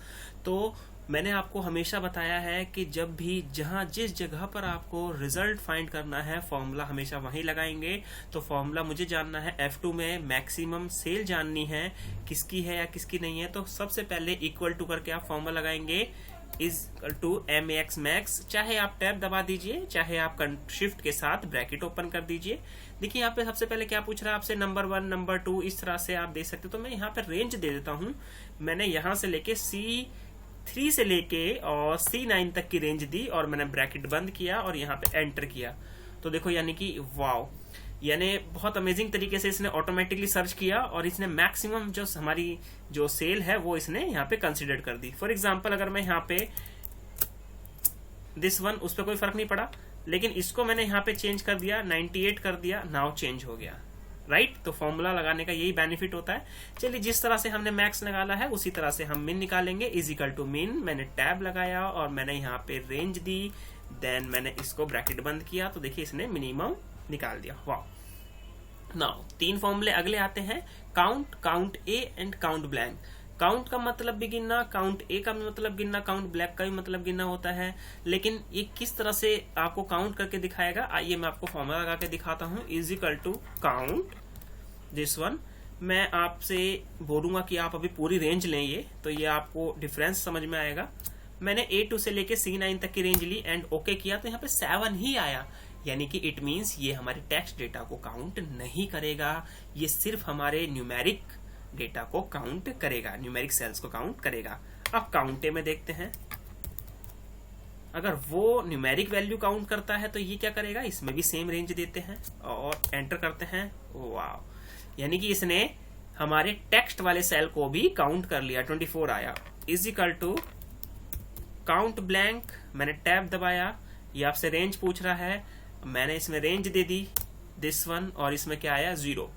तो मैंने आपको हमेशा बताया है कि जब भी जिस जगह पर आपको रिजल्ट फाइंड करना है फॉर्मूला हमेशा वहीं लगाएंगे। तो फॉर्मूला मुझे जानना है F2 में मैक्सिमम सेल जाननी है किसकी है या किसकी नहीं है, तो सबसे पहले इक्वल टू करके आप फॉर्मूला लगाएंगे is equal to MAX max. चाहे आप टैब दबा दीजिए, चाहे आप शिफ्ट के साथ ब्रैकेट ओपन कर दीजिए। देखिए यहाँ पे सबसे पहले क्या पूछ रहा है आपसे, नंबर 1 नंबर 2, इस तरह से आप दे सकते हो। तो मैं यहाँ पे रेंज दे देता हूँ, मैंने यहाँ से लेके C3 से लेके और C9 तक की रेंज दी और मैंने ब्रैकेट बंद किया और यहाँ पे एंटर किया। तो देखो यानी कि वाव, यानी बहुत अमेजिंग तरीके से इसने ऑटोमेटिकली सर्च किया और इसने मैक्सिमम जो हमारी जो सेल है वो इसने यहाँ पे कंसीडर कर दी। फॉर एग्जांपल अगर मैं यहाँ पे दिस वन, उस पर कोई फर्क नहीं पड़ा, लेकिन इसको मैंने यहाँ पे चेंज कर दिया, 98 कर दिया, नाउ चेंज हो गया, राइट। तो फॉर्मूला लगाने का यही बेनिफिट होता है। चलिए जिस तरह से हमने मैक्स निकाला है उसी तरह से हम मिन निकालेंगे। इज इक्वल टू मिन, मैंने टैब लगाया और मैंने यहाँ पे रेंज दी, देन मैंने इसको ब्रैकेट बंद किया, तो देखिए इसने मिनिमम निकाल दिया। वाह। नाउ 3 फॉर्मूले अगले आते हैं, count, count A and count blank. Count का मतलब भी गिनना, काउंट ए का भी मतलब गिनना, काउंट ब्लैक का भी मतलब गिनना होता है, लेकिन ये किस तरह से आपको काउंट करके दिखाएगा, आइए मैं आपको फॉर्मूला लगा के दिखाता हूँ। Is equal to count this one. मैं आपसे बोलूंगा कि आप अभी पूरी रेंज लें ये, तो ये आपको डिफरेंस समझ में आएगा। मैंने A2 से लेके C9 तक की रेंज ली एंड ओके किया, तो यहाँ पे 7 ही आया, यानी कि इट मीन्स ये हमारे टेक्स्ट डेटा को काउंट नहीं करेगा, ये सिर्फ हमारे न्यूमेरिक डेटा को काउंट करेगा, न्यूमेरिक सेल्स को काउंट करेगा। अब काउंटे में देखते हैं, अगर वो न्यूमेरिक वैल्यू काउंट करता है तो ये क्या करेगा, इसमें भी सेम रेंज देते हैं और एंटर करते हैं। वाह, यानी कि इसने हमारे टेक्स्ट वाले सेल को भी काउंट कर लिया, 24 आया। Is equal to count blank, मैंने टैब दबाया, ये आपसे रेंज पूछ रहा है, मैंने इसमें रेंज दे दी दिस वन, और इसमें क्या आया 0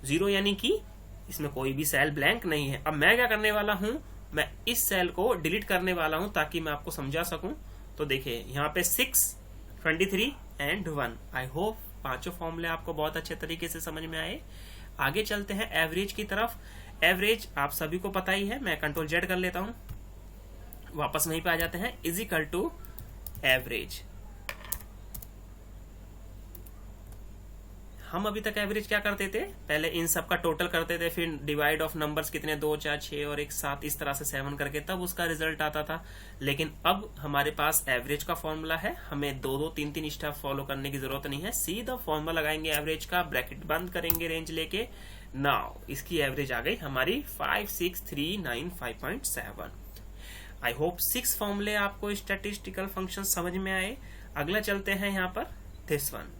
0, यानी कि इसमें कोई भी सेल ब्लैंक नहीं है। अब मैं क्या करने वाला हूं, मैं इस सेल को डिलीट करने वाला हूं ताकि मैं आपको समझा सकूं। तो देखिए यहाँ पे 6, 23 एंड 1। आई होप पांचों फॉर्मूले आपको बहुत अच्छे तरीके से समझ में आए। आगे चलते हैं एवरेज की तरफ। एवरेज आप सभी को पता ही है, मैं कंट्रोल जेड कर लेता हूं, वापस वहीं पे आ जाते हैं। Is equal to average. हम अभी तक एवरेज क्या करते थे, पहले इन सब का टोटल करते थे, फिर डिवाइड ऑफ नंबर्स कितने 2, 4, 6 और 1, 7, इस तरह से 7 करके तब उसका रिजल्ट आता था। लेकिन अब हमारे पास एवरेज का फॉर्मूला है, हमें 2, 2, 3, 3 स्टेप फॉलो करने की जरूरत नहीं है, सीधा फॉर्मूला लगाएंगे एवरेज का, ब्रैकेट बंद करेंगे रेंज लेके। नाउ इसकी एवरेज आ गई हमारी 56395.7। आई होप 6 फॉर्मूले आपको स्टैटिस्टिकल फंक्शन समझ में आए। अगला चलते हैं यहाँ पर दिस वन।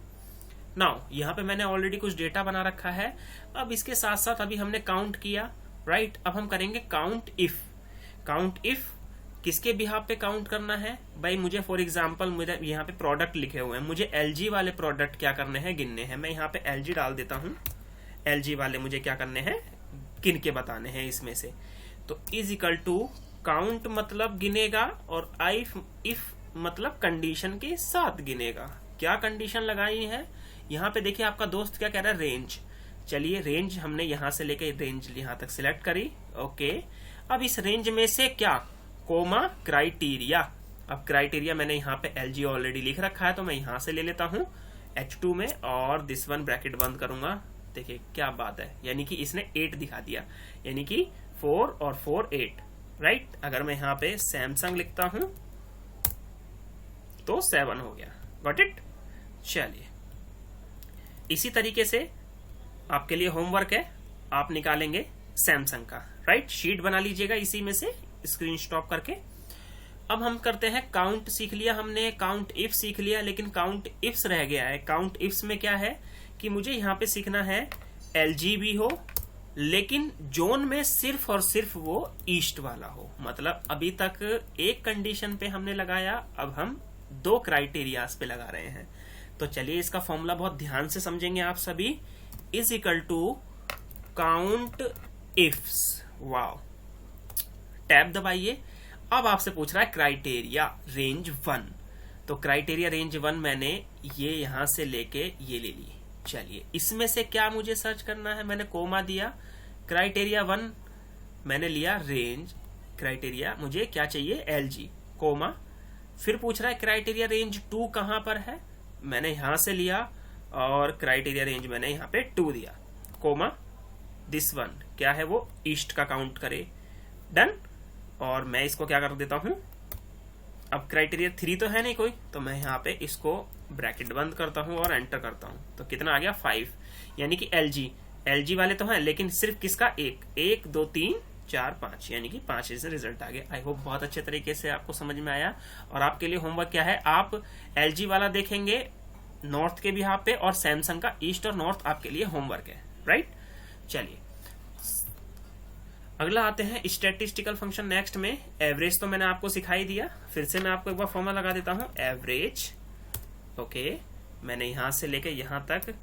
नाउ यहाँ पे मैंने ऑलरेडी कुछ डेटा बना रखा है, अब इसके साथ साथ अभी हमने काउंट किया, राइट। अब हम करेंगे काउंट इफ। काउंट इफ किसके बिहाफ पे काउंट करना है भाई, मुझे फॉर एग्जांपल मुझे यहाँ पे प्रोडक्ट लिखे हुए हैं, मुझे LG वाले प्रोडक्ट क्या करने हैं, गिनने हैं। मैं यहाँ पे LG डाल देता हूँ, LG वाले मुझे क्या करने हैं, गिन के बताने हैं इसमें से। तो इज इक्वल टू काउंट मतलब गिनेगा और इफ मतलब कंडीशन के साथ गिनेगा। क्या कंडीशन लगाई है यहाँ पे, देखिए आपका दोस्त क्या कह रहा है, रेंज। चलिए रेंज हमने यहाँ से लेके रेंज यहाँ तक सिलेक्ट करी, ओके। अब इस रेंज में से क्या, कोमा क्राइटेरिया। अब क्राइटेरिया मैंने यहाँ पे LG ऑलरेडी लिख रखा है, तो मैं यहाँ से ले लेता हूँ H2 में, और दिस वन ब्रैकेट बंद करूंगा। देखिए क्या बात है, यानी कि इसने 8 दिखा दिया, यानी कि 4 और 4 8, राइट। अगर मैं यहाँ पे सैमसंग लिखता हूं तो 7 हो गया, गॉट इट। चलिए इसी तरीके से आपके लिए होमवर्क है, आप निकालेंगे सैमसंग का, राइट। शीट बना लीजिएगा इसी में से स्क्रीन स्टॉप करके। अब हम करते हैं काउंट। सीख लिया हमने, काउंट इफ सीख लिया, लेकिन काउंट इफ्स रह गया है। काउंट इफ्स में क्या है कि मुझे यहाँ पे सीखना है LG भी हो, लेकिन जोन में सिर्फ और सिर्फ वो ईस्ट वाला हो। मतलब अभी तक एक कंडीशन पे हमने लगाया, अब हम 2 क्राइटेरियाज पे लगा रहे हैं। तो चलिए इसका फॉर्मूला बहुत ध्यान से समझेंगे आप सभी। Is equal to count ifs, wow, tab दबाइए। अब आपसे पूछ रहा है क्राइटेरिया रेंज 1, तो क्राइटेरिया रेंज 1 मैंने ये यहां से लेके ये ले ली। चलिए इसमें से क्या मुझे सर्च करना है, मैंने कोमा दिया, क्राइटेरिया 1 मैंने लिया रेंज, क्राइटेरिया मुझे क्या चाहिए LG, कोमा। फिर पूछ रहा है क्राइटेरिया रेंज 2 कहां पर है, मैंने यहां से लिया और क्राइटेरिया रेंज मैंने यहां पे 2 दिया, कोमा। दिस वन क्या है, वो ईस्ट का काउंट करे, डन। और मैं इसको क्या कर देता हूं, अब क्राइटेरिया 3 तो है नहीं कोई, तो मैं यहाँ पे इसको ब्रैकेट बंद करता हूं और एंटर करता हूं, तो कितना आ गया 5, यानी कि LG वाले तो हैं, लेकिन सिर्फ किसका, 1 2 3 4 5, यानी कि 5 से रिजल्ट आ गया। आई होप बहुत अच्छे तरीके से आपको समझ में आया। और आपके लिए होमवर्क क्या है, आप LG वाला देखेंगे नॉर्थ के बिहाफ पे, और सैमसंग का ईस्ट और नॉर्थ आपके लिए होमवर्क है, राइट। चलिए अगला आते हैं स्टैटिस्टिकल फंक्शन नेक्स्ट में। एवरेज तो मैंने आपको सिखाई दिया, फिर से मैं आपको एक बार फॉर्मूला लगा देता हूं, एवरेज, ओके। मैंने यहां से लेके यहां तक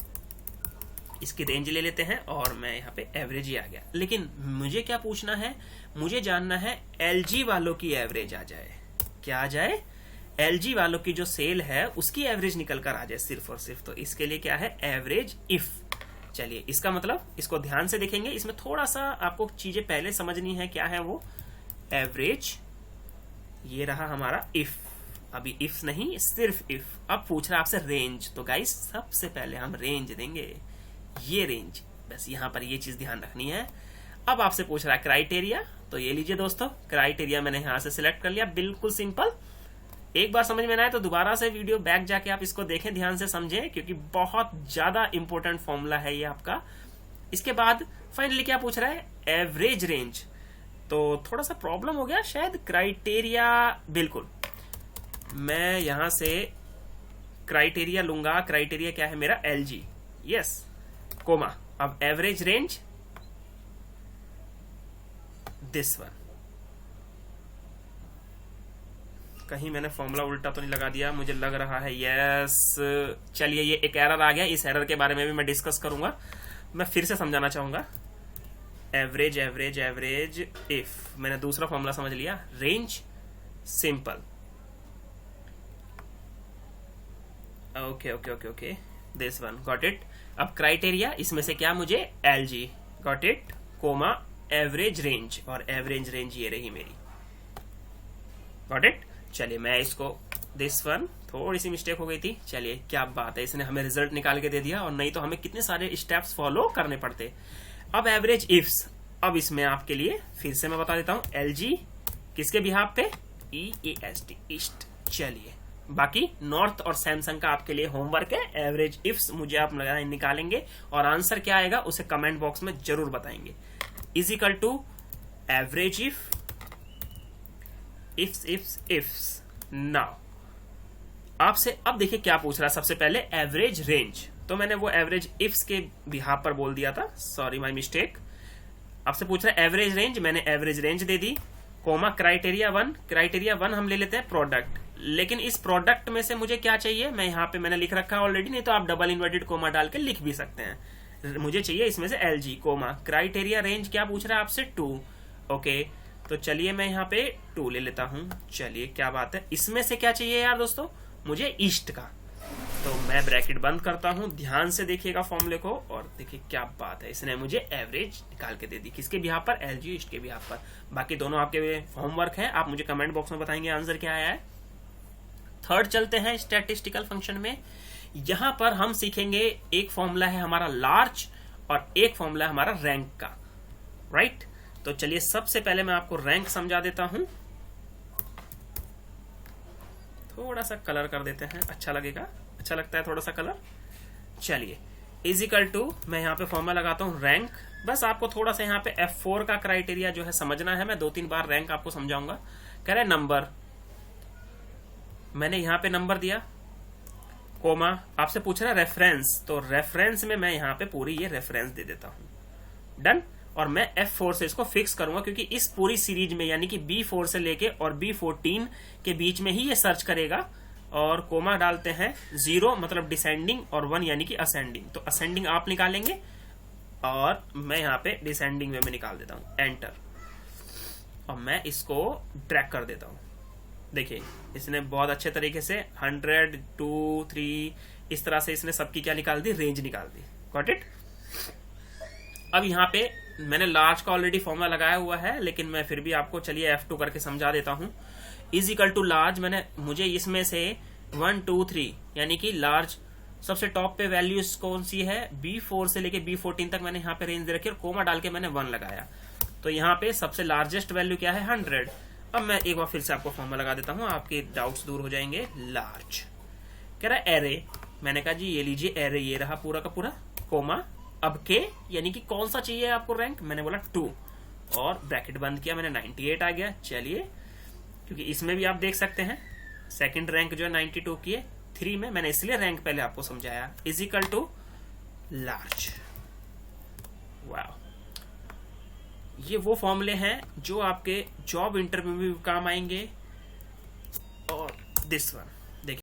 इसकी रेंज ले लेते हैं, और मैं यहाँ पे एवरेज ही आ गया। लेकिन मुझे क्या पूछना है, मुझे जानना है LG वालों की एवरेज आ जाए, क्या आ जाए, LG वालों की जो सेल है उसकी एवरेज निकल कर आ जाए सिर्फ और सिर्फ। तो इसके लिए क्या है, एवरेज इफ। चलिए, इसका मतलब इसको ध्यान से देखेंगे, इसमें थोड़ा सा आपको चीजें पहले समझनी है। क्या है वो? एवरेज, ये रहा हमारा इफ, अभी इफ नहीं सिर्फ इफ। अब पूछ रहा है आपसे रेंज, तो गाइस सबसे पहले हम रेंज देंगे, ये रेंज, बस यहां पर ये चीज ध्यान रखनी है। अब आपसे पूछ रहा है क्राइटेरिया, तो ये लीजिए दोस्तों, क्राइटेरिया मैंने यहां से सिलेक्ट कर लिया, बिल्कुल सिंपल। एक बार समझ में ना आए तो दोबारा से वीडियो बैक जाके आप इसको देखें, ध्यान से समझें, क्योंकि बहुत ज्यादा इंपॉर्टेंट फॉर्मूला है ये आपका। इसके बाद फाइनली क्या पूछ रहा है? Average range. तो थोड़ा सा प्रॉब्लम हो गया शायद, क्राइटेरिया, बिल्कुल मैं यहां से क्राइटेरिया लूंगा। क्राइटेरिया क्या है मेरा? LG, yes, comma. अब एवरेज रेंज दिस वन। कहीं मैंने फॉर्मूला उल्टा तो नहीं लगा दिया? मुझे लग रहा है यस। चलिए, ये एक एरर आ गया, इस एरर के बारे में भी मैं डिस्कस करूंगा। मैं फिर से समझाना चाहूंगा। एवरेज एवरेज एवरेज इफ, मैंने दूसरा फॉर्मूला समझ लिया। Range simple, okay okay okay okay, this one, got it. अब क्राइटेरिया, इसमें से क्या मुझे? LG, got it, comma average range, और एवरेज रेंज ये रही मेरी, गॉट इट। चलिए मैं इसको, दिस वन, थोड़ी सी मिस्टेक हो गई थी, चलिए क्या बात है, इसने हमें रिजल्ट निकाल के दे दिया, और नहीं तो हमें कितने सारे स्टेप्स फॉलो करने पड़ते। अब एवरेज इफ्स, अब इसमें आपके लिए फिर से मैं बता देता हूं, LG किसके बिहाफ पे? EAST, east. चलिए, बाकी नॉर्थ और सैमसंग का आपके लिए होमवर्क है। एवरेज इफ्स मुझे आप निकालेंगे, और आंसर क्या आएगा उसे कमेंट बॉक्स में जरूर बताएंगे। Is equal to average if, ifs ifs ifs. Now आपसे अब देखिए क्या पूछ रहा है। सबसे पहले एवरेज रेंज, तो मैंने वो एवरेज इफ्स के बिहाफ पर बोल दिया था, सॉरी माय मिस्टेक। आपसे पूछ रहा है एवरेज रेंज, मैंने एवरेज रेंज दे दी, कोमा क्राइटेरिया 1। क्राइटेरिया 1 हम ले लेते हैं प्रोडक्ट, लेकिन इस प्रोडक्ट में से मुझे क्या चाहिए? मैं यहाँ पे मैंने लिख रखा है ऑलरेडी, नहीं तो आप डबल इन्वर्टेड कोमा डाल के लिख भी सकते हैं। मुझे चाहिए इसमें से LG, कोमा क्राइटेरिया रेंज क्या पूछ रहा है आपसे? 2। ओके, तो चलिए मैं यहाँ पे 2 ले लेता हूँ। चलिए क्या बात है, इसमें से क्या चाहिए यार दोस्तों? मुझे ईस्ट का। तो मैं ब्रैकेट बंद करता हूं, ध्यान से देखिएगा फॉर्मूले को, और देखिए क्या बात है, इसने मुझे एवरेज निकाल के दे दी। किसके बिहाफ पर? LG ईस्ट के बिहाफ पर। बाकी दोनों आपके होमवर्क है, आप मुझे कमेंट बॉक्स में बताएंगे आंसर क्या आया है। थर्ड चलते हैं स्टैटिस्टिकल फंक्शन में। यहां पर हम सीखेंगे, एक फॉर्मूला है हमारा लार्ज और एक फॉर्मूला है हमारा रैंक का, राइट। तो चलिए सबसे पहले मैं आपको रैंक समझा देता हूं। थोड़ा सा कलर कर देते हैं, अच्छा लगेगा, अच्छा लगता है थोड़ा सा कलर। चलिए, इज इक्वल टू, मैं यहाँ पे फॉर्मूला लगाता हूँ रैंक। बस आपको थोड़ा सा यहाँ पे F4 का क्राइटेरिया जो है समझना है, मैं 2-3 बार रैंक आपको समझाऊंगा। कह रहे नंबर, मैंने यहाँ पे नंबर दिया, कोमा आपसे पूछ रहा है रेफरेंस, तो रेफरेंस में मैं यहाँ पे पूरी ये रेफरेंस दे देता हूँ, डन। और मैं F4 से इसको फिक्स करूंगा, क्योंकि इस पूरी सीरीज में यानी कि B4 से लेके और B14 के बीच में ही ये सर्च करेगा। और कोमा डालते हैं 0 मतलब डिसेंडिंग, और 1 यानी कि असेंडिंग। तो असेंडिंग आप निकालेंगे और मैं यहाँ पे डिसेंडिंग वे में निकाल देता हूँ, एंटर। और मैं इसको ड्रैग कर देता हूँ। देखिए इसने बहुत अच्छे तरीके से 100, 2, 3 इस तरह से इसने सबकी क्या निकाल दी? रेंज निकाल दी, गॉट इट। अब यहाँ पे मैंने लार्ज का ऑलरेडी फॉर्मूला लगाया हुआ है, लेकिन मैं फिर भी आपको चलिए F2 करके समझा देता हूँ। इज इक्वल टू लार्ज, मैंने मुझे इसमें से 1, 2, 3 यानी कि लार्ज सबसे टॉप पे वैल्यूज कौन सी है? B4 से लेके B14 तक मैंने यहाँ पे रेंज दे रखी और कोमा डाल के मैंने 1 लगाया। तो यहाँ पे सबसे लार्जेस्ट वैल्यू क्या है? 100। अब मैं एक बार फिर से आपको फॉर्मूला लगा देता हूँ, आपके डाउट्स दूर हो जाएंगे। लार्ज कह रहा है एरे, मैंने कहा जी ये लीजिए एरे, ये रहा पूरा का पूरा, कोमा अब के यानी कि कौन सा चाहिए आपको रैंक? मैंने बोला 2 और ब्रैकेट बंद किया, मैंने 98 आ गया। चलिए, क्योंकि इसमें भी आप देख सकते हैं सेकंड रैंक जो है 92 की है 3 में, मैंने इसलिए रैंक पहले आपको समझाया। Is equal to large. वाह, ये वो फॉर्मूले हैं जो आपके जॉब इंटरव्यू में भी काम आएंगे। और दिस वन देखिए,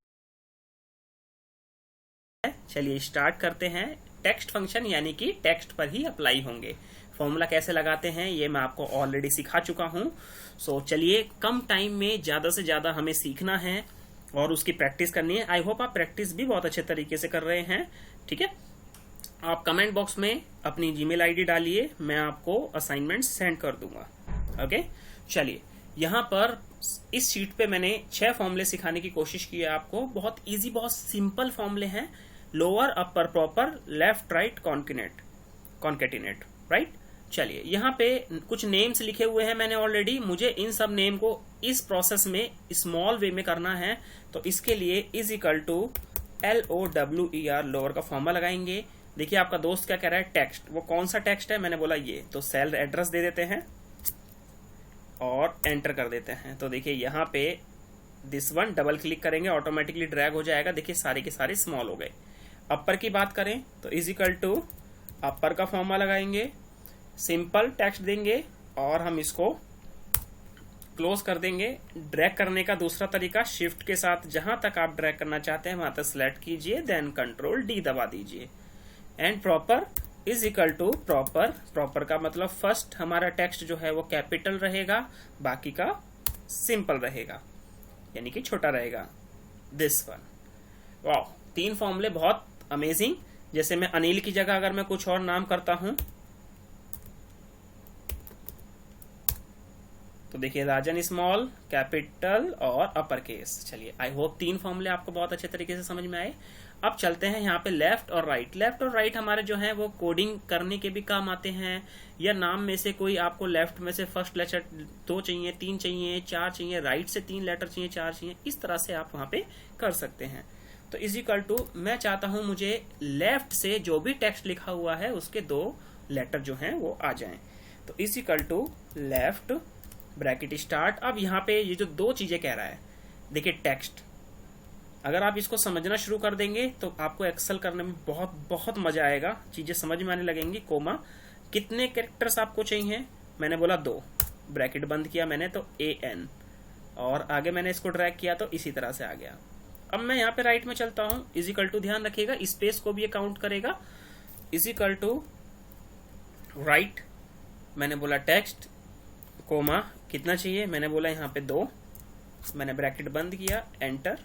चलिए स्टार्ट करते हैं। टेक्स्ट फंक्शन यानी कि टेक्स्ट पर ही अप्लाई होंगे। फॉर्मूला कैसे लगाते हैं ये मैं आपको ऑलरेडी सिखा चुका हूं। सो चलिए, कम टाइम में ज्यादा से ज्यादा हमें सीखना है और उसकी प्रैक्टिस करनी है। आई होप आप प्रैक्टिस भी बहुत अच्छे तरीके से कर रहे हैं, ठीक है। आप कमेंट बॉक्स में अपनी जीमेल आईडी डालिए, मैं आपको असाइनमेंट सेंड कर दूंगा। ओके, चलिए यहाँ पर इस शीट पे मैंने 6 फॉर्मूले सिखाने की कोशिश की है आपको। बहुत इजी, बहुत सिंपल फॉर्मूले हैं। Lower, upper, proper, left, right, concatenate, right. चलिए यहाँ पे कुछ नेम्स लिखे हुए हैं मैंने ऑलरेडी। मुझे इन सब नेम को इस प्रोसेस में स्मॉल वे में करना है, तो इसके लिए is equal to LOWER lower का फॉर्मूला लगाएंगे। देखिए आपका दोस्त क्या कह रहा है, टेक्स्ट। वो कौन सा टेक्स्ट है, मैंने बोला ये, तो सेल एड्रेस दे देते हैं और एंटर कर देते हैं। तो देखिए यहाँ पे दिस वन डबल क्लिक करेंगे, ऑटोमेटिकली ड्रैग हो जाएगा। देखिए सारे के सारे स्मॉल हो गए। अपर की बात करें तो इज इक्वल टू अपर का फॉर्मूला लगाएंगे, सिंपल टेक्स्ट देंगे और हम इसको क्लोज कर देंगे। ड्रैग करने का दूसरा तरीका, शिफ्ट के साथ जहां तक आप ड्रैग करना चाहते हैं वहां तक सिलेक्ट कीजिए, देन कंट्रोल D दबा दीजिए। And proper is equal to proper का मतलब फर्स्ट हमारा टेक्स्ट जो है वो कैपिटल रहेगा, बाकी का सिंपल रहेगा, यानी कि छोटा रहेगा। This one. वाह, 3 फॉर्मूले बहुत अमेजिंग। जैसे मैं अनिल की जगह अगर मैं कुछ और नाम करता हूं तो देखिए राजन स्मॉल, कैपिटल और अपर केस। चलिए आई होप 3 फॉर्मूले आपको बहुत अच्छे तरीके से समझ में आए। अब चलते हैं यहाँ पे लेफ्ट और राइट। लेफ्ट और राइट हमारे जो हैं वो कोडिंग करने के भी काम आते हैं, या नाम में से कोई आपको लेफ्ट में से फर्स्ट लेटर 2 चाहिए, 3 चाहिए, 4 चाहिए, राइट से 3 लेटर चाहिए, 4 चाहिए, इस तरह से आप वहां पे कर सकते हैं। तो इज इक्वल टू मैं चाहता हूं मुझे लेफ्ट से जो भी टेक्स्ट लिखा हुआ है उसके 2 लेटर जो हैं वो आ जाएं। तो is equal to left bracket start. अब यहाँ पे ये जो 2 चीजें कह रहा है, देखिए टेक्स्ट, अगर आप इसको समझना शुरू कर देंगे तो आपको एक्सेल करने में बहुत बहुत मजा आएगा, चीजें समझ में आने लगेंगी। कोमा, कितने कैरेक्टर्स आपको चाहिए, मैंने बोला 2, ब्रैकेट बंद किया मैंने तो AN, और आगे मैंने इसको ड्रैग किया तो इसी तरह से आ गया। अब मैं यहाँ पे राइट में चलता हूं, इज इक्वल टू, ध्यान रखिएगा स्पेस को भी ये काउंट करेगा। इज इक्वल टू राइट, मैंने बोला टेक्स्ट, कोमा, कितना चाहिए, मैंने बोला यहाँ पे 2, मैंने ब्रैकेट बंद किया, एंटर,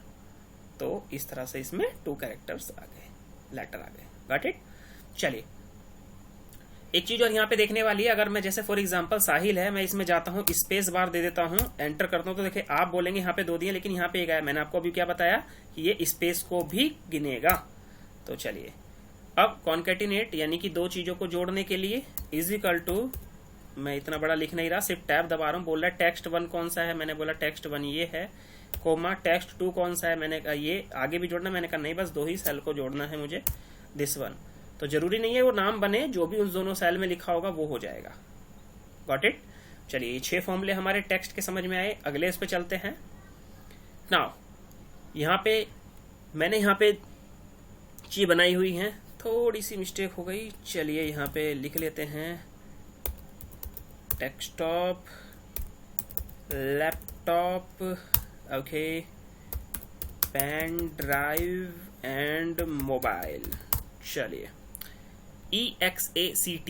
तो इस तरह से इसमें 2 कैरेक्टर्स आ गए, लेटर आ गए। Got it. चलिए एक चीज और यहाँ पे देखने वाली है, अगर मैं जैसे फॉर एग्जांपल साहिल है, मैं इसमें जाता हूँ, स्पेस बार दे देता हूँ, एंटर करता हूँ, तो देखिए आप बोलेंगे यहाँ पे 2 दिए लेकिन यहाँ पे 1 आया। मैंने आपको अभी क्या बताया कि ये स्पेस को भी गिनेगा। तो चलिए अब कॉन्केटिनेट, यानी कि 2 चीजों को जोड़ने के लिए इज इक्वल टू, मैं इतना बड़ा लिख नहीं रहा, सिर्फ टैब दबा रहा हूँ। बोल रहा है टेक्स्ट 1 कौन सा है, मैंने बोला टेक्स्ट 1 ये है, कोमा टेक्स्ट 2 कौन सा है, मैंने कहा ये, आगे भी जोड़ना, मैंने कहा नहीं बस 2 ही सेल को जोड़ना है मुझे, दिस वन। तो जरूरी नहीं है वो नाम बने, जो भी उन दोनों सेल में लिखा होगा वो हो जाएगा। Got it. चलिए ये 6 फॉर्मूले हमारे टेक्स्ट के समझ में आए। अगले इस पे चलते हैं। नाउ यहाँ पे मैंने यहाँ पे चीज बनाई हुई है, थोड़ी सी मिस्टेक हो गई। चलिए यहाँ पे लिख लेते हैं desktop, laptop, okay, pen drive and mobile. चलिए EXACT,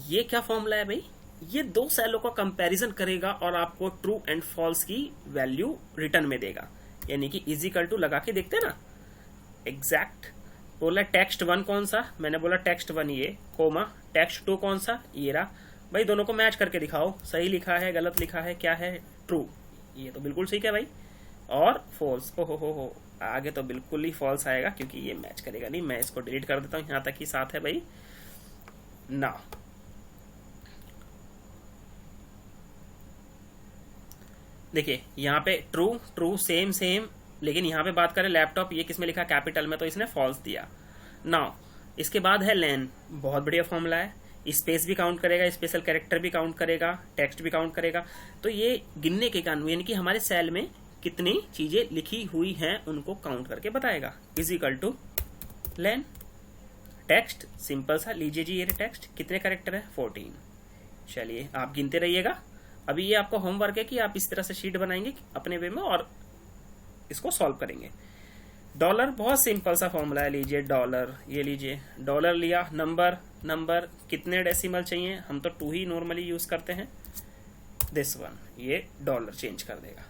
ये क्या फॉर्मूला है भाई, ये 2 सेलों का कंपैरिजन करेगा और आपको ट्रू एंड फॉल्स की वैल्यू रिटर्न में देगा, यानी कि इज इक्वल टू लगा के देखते हैं ना, एग्जैक्ट। बोला टेक्स्ट 1 कौन सा, मैंने बोला टेक्स्ट 1 ये, कोमा टेक्स्ट 2 कौन सा, ये रहा। भाई दोनों को मैच करके दिखाओ, सही लिखा है, गलत लिखा है, क्या है, ट्रू, ये तो बिल्कुल ठीक है भाई, और फॉल्स, हो आगे तो बिल्कुल ही फॉल्स आएगा क्योंकि ये मैच करेगा नहीं। मैं इसको डिलीट कर देता हूं, यहां तक ही साथ है भाई ना। देखिए यहाँ पे ट्रू सेम, लेकिन यहाँ पे बात करें लैपटॉप, ये किसमें लिखा, कैपिटल में, तो इसने फॉल्स दिया। नाउ इसके बाद है लेन, बहुत बढ़िया फॉर्मूला है, स्पेस भी काउंट करेगा, स्पेशल कैरेक्टर भी काउंट करेगा, टेक्स्ट भी काउंट करेगा। तो ये गिनने के कारण, यानी कि हमारे सेल में कितनी चीजें लिखी हुई हैं उनको काउंट करके बताएगा। Is equal two lane, text simple सा लीजिए जी, ये टेक्स्ट कितने कैरेक्टर है, 14। चलिए आप गिनते रहिएगा। अभी ये आपका होमवर्क है कि आप इस तरह से शीट बनाएंगे अपने वे में और इसको सॉल्व करेंगे। डॉलर बहुत सिंपल सा फॉर्मूला है, लीजिए डॉलर, ये लीजिए डॉलर लिया, नंबर कितने डेसिमल चाहिए, हम तो 2 ही नॉर्मली यूज करते हैं, दिस वन, ये डॉलर चेंज कर देगा।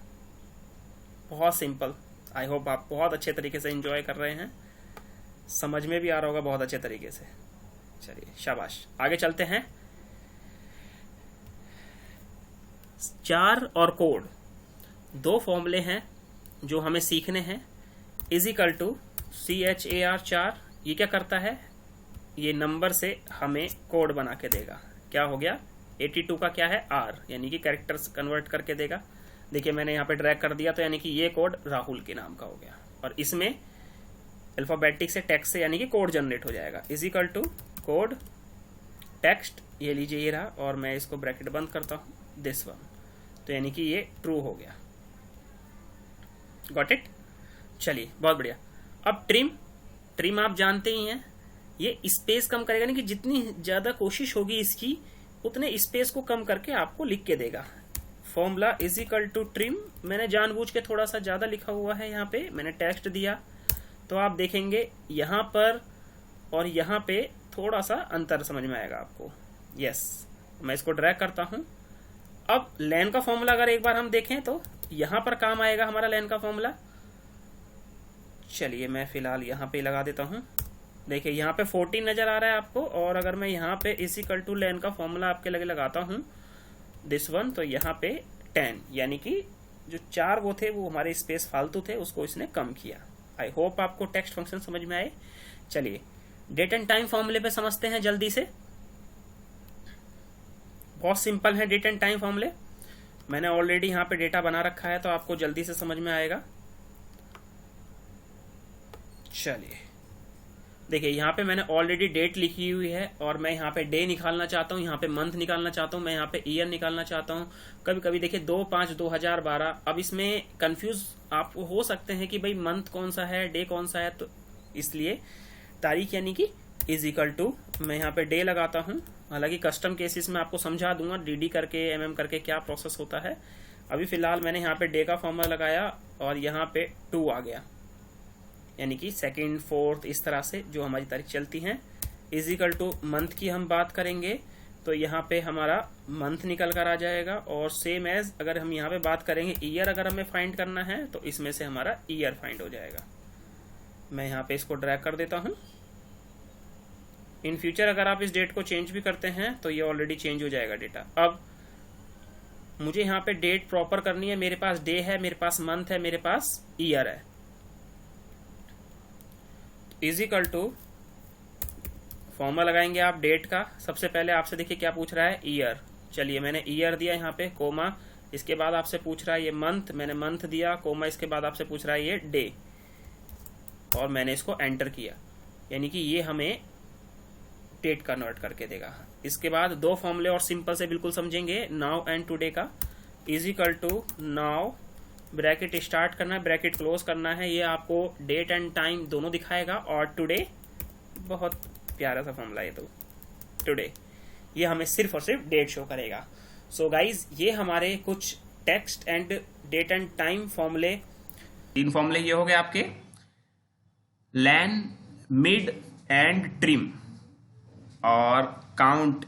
बहुत सिंपल। आई होप आप बहुत अच्छे तरीके से एंजॉय कर रहे हैं, समझ में भी आ रहा होगा बहुत अच्छे तरीके से। चलिए शाबाश, आगे चलते हैं। चार और कोड, दो फॉर्मूले हैं जो हमें सीखने हैं। इज इक्वल टू CHAR 4, ये क्या करता है, ये नंबर से हमें कोड बना के देगा। क्या हो गया, 82 का क्या है R, यानी कि कैरेक्टर्स कन्वर्ट करके देगा। देखिए मैंने यहाँ पे ड्रैग कर दिया, तो यानी कि ये कोड राहुल के नाम का हो गया, और इसमें अल्फाबेटिक से टेक्स्ट से यानी कि कोड जनरेट हो जाएगा। Is equal to code text, ये लीजिए ये रहा, और मैं इसको ब्रैकेट बंद करता हूँ, दिस वन, तो यानी कि ये ट्रू हो गया। Got it. चलिए बहुत बढ़िया। अब ट्रिम आप जानते ही हैं, ये स्पेस कम करेगा, नहीं कि जितनी ज्यादा कोशिश होगी इसकी उतने स्पेस को कम करके आपको लिख के देगा। Formula is equal to trim, मैंने जानबूझ के थोड़ा सा ज्यादा लिखा हुआ है, यहाँ पे मैंने टेक्स्ट दिया, तो आप देखेंगे यहाँ पर और यहाँ पे थोड़ा सा अंतर समझ में आएगा आपको। यस, मैं इसको ड्रैग करता हूं। अब लेन का फॉर्मूला अगर एक बार हम देखें तो यहां पर काम आएगा हमारा लेन का फॉर्मूला। चलिए मैं फिलहाल यहाँ पे लगा देता हूं। देखिए यहाँ पे 14 नजर आ रहा है आपको, और अगर मैं यहाँ पे इज इक्वल टू लेन का फॉर्मूला आपके लगे लगाता हूं दिस वन, तो यहाँ पे 10, यानी कि जो 4 वो थे वो हमारे स्पेस फालतू थे, उसको इसने कम किया। आई होप आपको टेक्स्ट फंक्शन समझ में आए। चलिए डेट एंड टाइम फॉर्मूले पे समझते हैं जल्दी से। बहुत सिंपल है डेट एंड टाइम फॉर्मूले, मैंने ऑलरेडी यहाँ पे डेटा बना रखा है, तो आपको जल्दी से समझ में आएगा। चलिए देखिए यहाँ पे मैंने ऑलरेडी डेट लिखी हुई है, और मैं यहाँ पे डे निकालना चाहता हूँ, यहाँ पे मंथ निकालना चाहता हूँ, मैं यहाँ पे ईयर निकालना चाहता हूँ। कभी कभी देखिए 2/5/2012, अब इसमें कंफ्यूज आप हो सकते हैं कि भाई मंथ कौन सा है, डे कौन सा है, तो इसलिए तारीख यानी कि इज इक्वल टू, मैं यहाँ पे डे लगाता हूँ। हालांकि कस्टम केसेस में आपको समझा दूंगा DD करके MM करके क्या प्रोसेस होता है। अभी फिलहाल मैंने यहाँ पे डे का फॉर्मूला लगाया, और यहाँ पे 2 आ गया, यानी कि सेकंड, फोर्थ, इस तरह से जो हमारी तारीख चलती हैं। इज इक्वल टू मंथ की हम बात करेंगे, तो यहाँ पे हमारा मंथ निकल कर आ जाएगा, और सेम एज अगर हम यहाँ पे बात करेंगे ईयर, अगर हमें फाइंड करना है तो इसमें से हमारा ईयर फाइंड हो जाएगा। मैं यहाँ पे इसको ड्रैग कर देता हूँ। इन फ्यूचर अगर आप इस डेट को चेंज भी करते हैं तो ये ऑलरेडी चेंज हो जाएगा डेटा। अब मुझे यहाँ पे डेट प्रॉपर करनी है, मेरे पास डे है, मेरे पास मंथ है, मेरे पास ईयर है। इज इक्वल टू फॉर्मूला लगाएंगे आप डेट का। सबसे पहले आपसे देखिए क्या पूछ रहा है, ईयर। चलिए मैंने ईयर दिया यहाँ पे, कोमा, इसके बाद आपसे पूछ रहा है ये मंथ, मैंने मंथ दिया, कोमा, इसके बाद आपसे पूछ रहा है ये डे, और मैंने इसको एंटर किया, यानी कि ये हमें डेट कन्वर्ट करके देगा। इसके बाद 2 फॉर्मूले और सिंपल से बिल्कुल समझेंगे, नाउ एंड टुडे का। Is equal to now, bracket start करना है, ब्रैकेट क्लोज करना है, ये आपको डेट एंड टाइम दोनों दिखाएगा, और टुडे, बहुत प्यारा सा फॉर्मूला है तो टुडे, ये हमें सिर्फ और सिर्फ डेट शो करेगा। सो गाइज ये हमारे कुछ text and date and time फॉर्मूले, 3 फॉर्मूले ये हो गए आपके, लैन, मिड एंड ट्रिम, और count,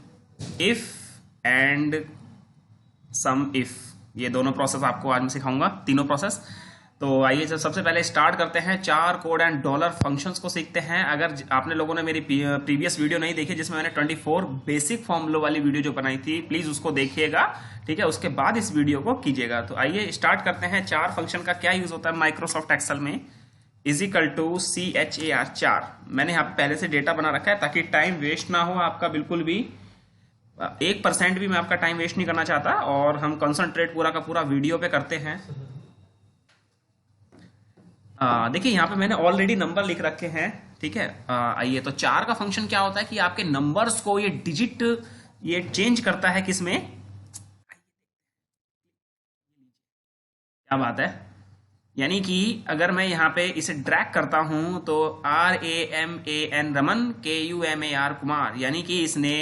if and sum if. ये दोनों प्रोसेस आपको आज मैं सिखाऊंगा, तीनों प्रोसेस। तो आइए जब सबसे पहले स्टार्ट करते हैं, चार कोड एंड डॉलर फंक्शंस को सीखते हैं। अगर आपने लोगों ने मेरी प्रीवियस वीडियो नहीं देखी जिसमें मैंने 24 बेसिक फॉर्मूलों वाली वीडियो जो बनाई थी, प्लीज उसको देखिएगा, ठीक है, उसके बाद इस वीडियो को कीजिएगा। तो आइए स्टार्ट करते हैं। चार फंक्शन का क्या यूज होता है माइक्रोसॉफ्ट एक्सेल में, इज इक्वल टू CHAR 4। मैंने यहाँ पे पहले से डेटा बना रखा है ताकि टाइम वेस्ट ना हो आपका, बिल्कुल भी 1% भी मैं आपका टाइम वेस्ट नहीं करना चाहता, और हम कंसंट्रेट पूरा का पूरा वीडियो पे करते हैं। देखिए यहाँ पे मैंने ऑलरेडी नंबर लिख रखे हैं, ठीक है। आइए, तो 4 का फंक्शन क्या होता है कि आपके नंबर्स को ये डिजिट ये चेंज करता है, किसमें, क्या बात है, यानी कि अगर मैं यहाँ पे इसे ड्रैग करता हूं तो RAMAN रमन, KUMAR कुमार, यानी कि इसने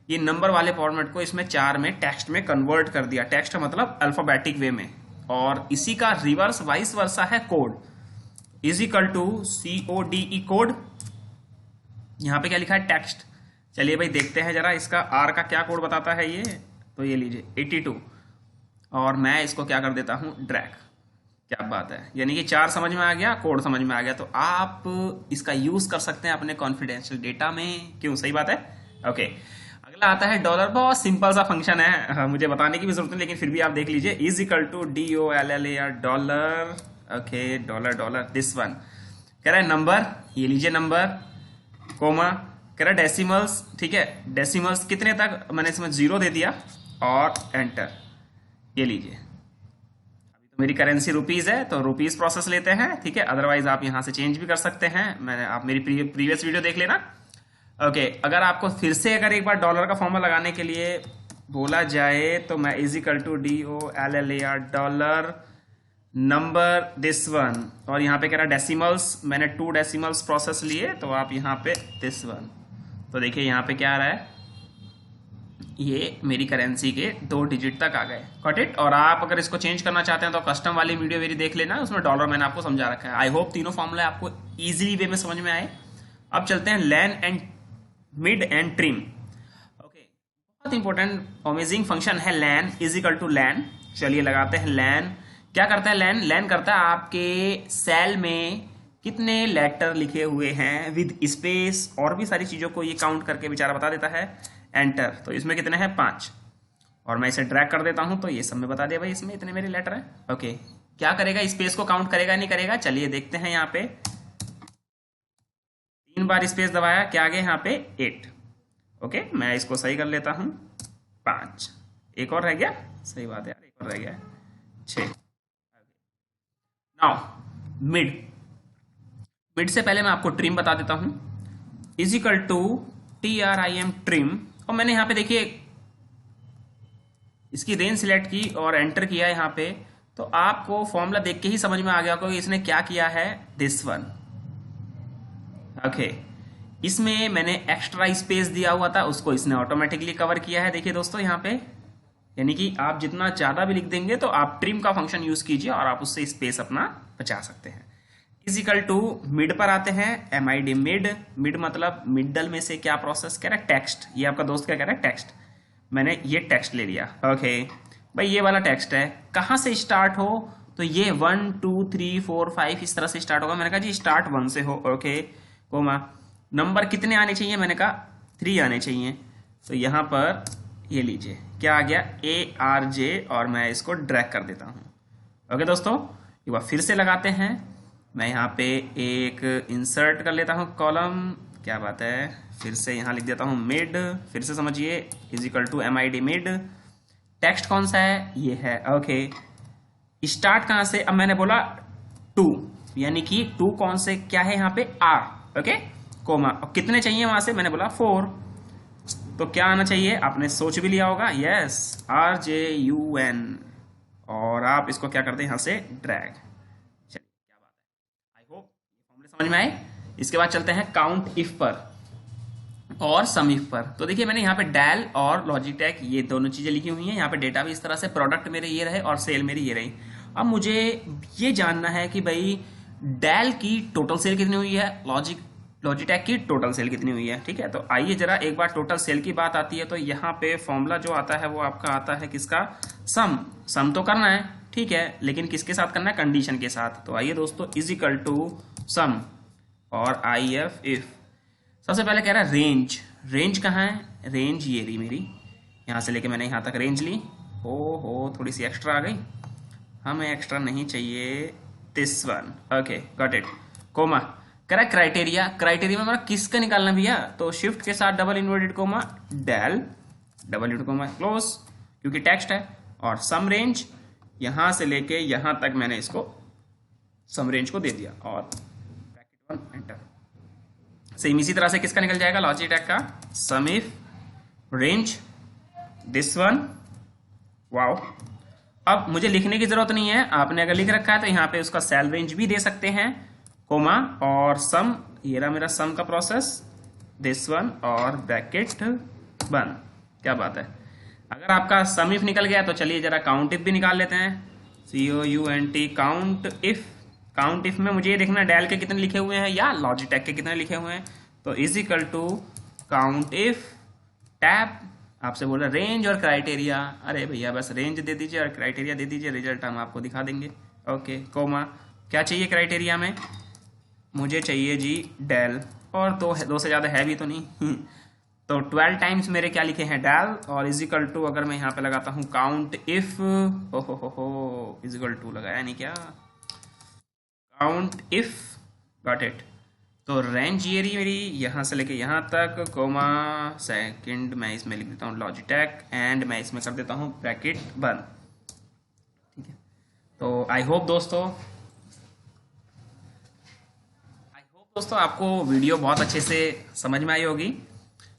ये नंबर वाले फॉर्मेट को इसमें 4 में टेक्स्ट में कन्वर्ट कर दिया। टेक्स्ट मतलब अल्फाबेटिक वे में, और इसी का रिवर्स वाइस वर्सा है code, is equal to CODE code. यहाँ पे क्या लिखा है, टेक्स्ट। चलिए भाई देखते हैं जरा इसका R का क्या कोड बताता है ये। तो ये लीजिए 82, और मैं इसको क्या कर देता हूं, ड्रैग। क्या बात है, यानी कि 4 समझ में आ गया, कोड समझ में आ गया, तो आप इसका यूज कर सकते हैं अपने कॉन्फिडेंशियल डेटा में। क्यों, सही बात है। ओके, अगला आता है डॉलर। बहुत सिंपल सा फंक्शन है, मुझे बताने की भी जरूरत नहीं, लेकिन फिर भी आप देख लीजिए। Is equal to DOLLAR dollar. Okay, dollar dollar this one कह रहा है नंबर, ये लीजिए नंबर, कोमा कह रहा है डेसिमल्स। ठीक है, डेसिमल्स कितने तक, मैंने इसमें 0 दे दिया और एंटर। ये लीजिए, अभी तो मेरी करेंसी रुपीज है तो रुपीज प्रोसेस लेते हैं। ठीक है, अदरवाइज आप यहां से चेंज भी कर सकते हैं। मैंने, आप मेरी प्रीवियस वीडियो देख लेना। ओके, अगर आपको फिर से अगर एक बार डॉलर का फॉर्मूला लगाने के लिए बोला जाए तो मैं is equal to DOLLAR dollar number this one, और यहाँ पे कह रहा डेसिमल्स, मैंने 2 डेसिमल्स प्रोसेस लिए, तो आप यहाँ पे दिस वन, तो देखिए यहाँ पे क्या आ रहा है, ये मेरी करेंसी के 2 डिजिट तक आ गए। Got it. और आप अगर इसको चेंज करना चाहते हैं तो कस्टम वाली वीडियो मेरी देख लेना, उसमें डॉलर मैंने आपको समझा रखा है। आई होप तीनों फॉर्मूले आपको इजीली वे में समझ में आए। अब चलते हैं len and mid and trim. Okay, बहुत इंपॉर्टेंट अमेजिंग फंक्शन है len is equal to len. चलिए लगाते हैं लैन। क्या करता है लैन? लैन करता है आपके सेल में कितने लेटर लिखे हुए हैं विद स्पेस और भी सारी चीजों को ये काउंट करके बेचारा बता देता है। एंटर, तो इसमें कितने हैं 5, और मैं इसे ड्रैग कर देता हूं तो ये सब में बता दिया भाई इसमें इतने मेरे लेटर हैं। ओके, क्या करेगा, स्पेस को काउंट करेगा नहीं करेगा, चलिए देखते हैं। यहाँ पे 3 बार स्पेस दबाया, क्या आ गया यहाँ पे 8। ओके, मैं इसको सही कर लेता हूं 5, एक और रह गया, सही बात है यार, एक और रह गया 6। नाउ मिड से पहले मैं आपको ट्रिम बता देता हूं। Is equal to TRIM trim, और मैंने यहाँ पे देखिए इसकी रेंज सिलेक्ट की और एंटर किया यहाँ पे, तो आपको फॉर्मूला देख के ही समझ में आ गया होगा कि इसने क्या किया है, दिस वन। ओके, इसमें मैंने एक्स्ट्रा स्पेस दिया हुआ था, उसको इसने ऑटोमेटिकली कवर किया है। देखिए दोस्तों यहाँ पे, यानी कि आप जितना ज्यादा भी लिख देंगे तो आप ट्रिम का फंक्शन यूज कीजिए और आप उससे स्पेस अपना बचा सकते हैं। इजिकल टू मिड पर आते हैं, MID मिड। मिड मतलब मिडल में से क्या प्रोसेस कह रहा है, टेक्स्ट। ये आपका दोस्त क्या कह रहा है, टेक्स्ट। मैंने ये टेक्स्ट ले लिया। ओके भाई, ये वाला टेक्स्ट है, कहां से स्टार्ट हो, तो ये 1 2 3 4 5 इस तरह से स्टार्ट होगा। मैंने कहा जी स्टार्ट 1 से हो। ओके, कोमा नंबर कितने आने चाहिए, मैंने कहा 3 आने चाहिए। तो यहां पर ये लीजिए क्या आ गया, ARJ, और मैं इसको ड्रैग कर देता हूं। ओके दोस्तों, एक बार फिर से लगाते हैं। मैं यहाँ पे एक इंसर्ट कर लेता हूँ कॉलम, क्या बात है, फिर से यहाँ लिख देता हूँ मिड, फिर से समझिए is equal to MID mid. Text कौन सा है, ये है। ओके, स्टार्ट कहाँ से, अब मैंने बोला 2, यानी कि 2 कौन से, क्या है यहाँ पे R। ओके, कोमा, और कितने चाहिए वहां से, मैंने बोला 4, तो क्या आना चाहिए, आपने सोच भी लिया होगा, यस RJUN, और आप इसको क्या करते हैं यहाँ से ड्रैग। चलिए, क्या बात है, आई होप ये फॉर्मूले समझ में आए। इसके बाद चलते हैं काउंट इफ पर और सम इफ पर। तो देखिए मैंने यहाँ पे डेल और लॉजिटेक ये दोनों चीजें लिखी हुई हैं। यहाँ पे डेटा भी इस तरह से, प्रोडक्ट मेरे ये रहे और सेल मेरी ये रही। अब मुझे ये जानना है कि भाई डेल की टोटल सेल कितनी हुई है, लॉजिटेक की टोटल सेल कितनी हुई है। ठीक है, तो आइए जरा एक बार टोटल सेल की बात आती है तो यहाँ पे फॉर्मूला जो आता है वो आपका आता है किसका, सम तो करना है, ठीक है, लेकिन किसके साथ करना है, कंडीशन के साथ। तो आइए दोस्तों, इज इक्वल टू सम और IF इफ। सबसे पहले कह रहा है रेंज। रेंज कहाँ है, रेंज ये रही मेरी, यहाँ से लेके मैंने यहाँ तक रेंज ली। हो थोड़ी सी एक्स्ट्रा आ गई, हमें एक्स्ट्रा नहीं चाहिए, this one. Okay got it, comma कह रहा है क्राइटेरिया। क्राइटेरिया में हमारा किसका निकालना भैया, तो शिफ्ट के साथ double inverted comma del double inverted comma close, क्योंकि टेक्स्ट है, और सम रेंज यहां से लेके यहां तक मैंने इसको सम रेंज को दे दिया और ब्रैकेट 1 एंटर। सेम इसी तरह से किसका निकल जाएगा, लॉजिटेक का sum if range this one. Wow, अब मुझे लिखने की जरूरत नहीं है, आपने अगर लिख रखा है तो यहाँ पे उसका सेल रेंज भी दे सकते हैं, कोमा और सम, ये रहा मेरा सम का प्रोसेस, दिस वन और ब्रैकेट 1। क्या बात है, अगर आपका सम इफ निकल गया तो चलिए जरा काउंट इफ भी निकाल लेते हैं, COUNT count if. Count if में मुझे ये देखना डेल के कितने लिखे हुए हैं या लॉजिटेक के कितने लिखे हुए हैं। तो is equal to count if tab, आपसे बोला रेंज और क्राइटेरिया, अरे भैया बस रेंज दे दीजिए और क्राइटेरिया दे दीजिए, रिजल्ट हम आपको दिखा देंगे। ओके कोमा, क्या चाहिए क्राइटेरिया में? मुझे चाहिए जी डेल, और दो से ज़्यादा है भी तो नहीं तो 12 टाइम्स मेरे क्या लिखे हैं डेल, और इजिकल टू अगर मैं यहाँ पे लगाता हूँ काउंट इफ, हो इजिकल टू लगाया नहीं क्या, काउंट इफ, गॉट इट। तो रेंज ये रही मेरी यहाँ से लेके यहाँ तक, कोमा सेकंड मैं इसमें लिख देता हूँ लॉजिटेक, एंड मैं इसमें कर देता हूँ ब्रैकेट बंद। ठीक है, तो आई होप दोस्तों आपको वीडियो बहुत अच्छे से समझ में आई होगी।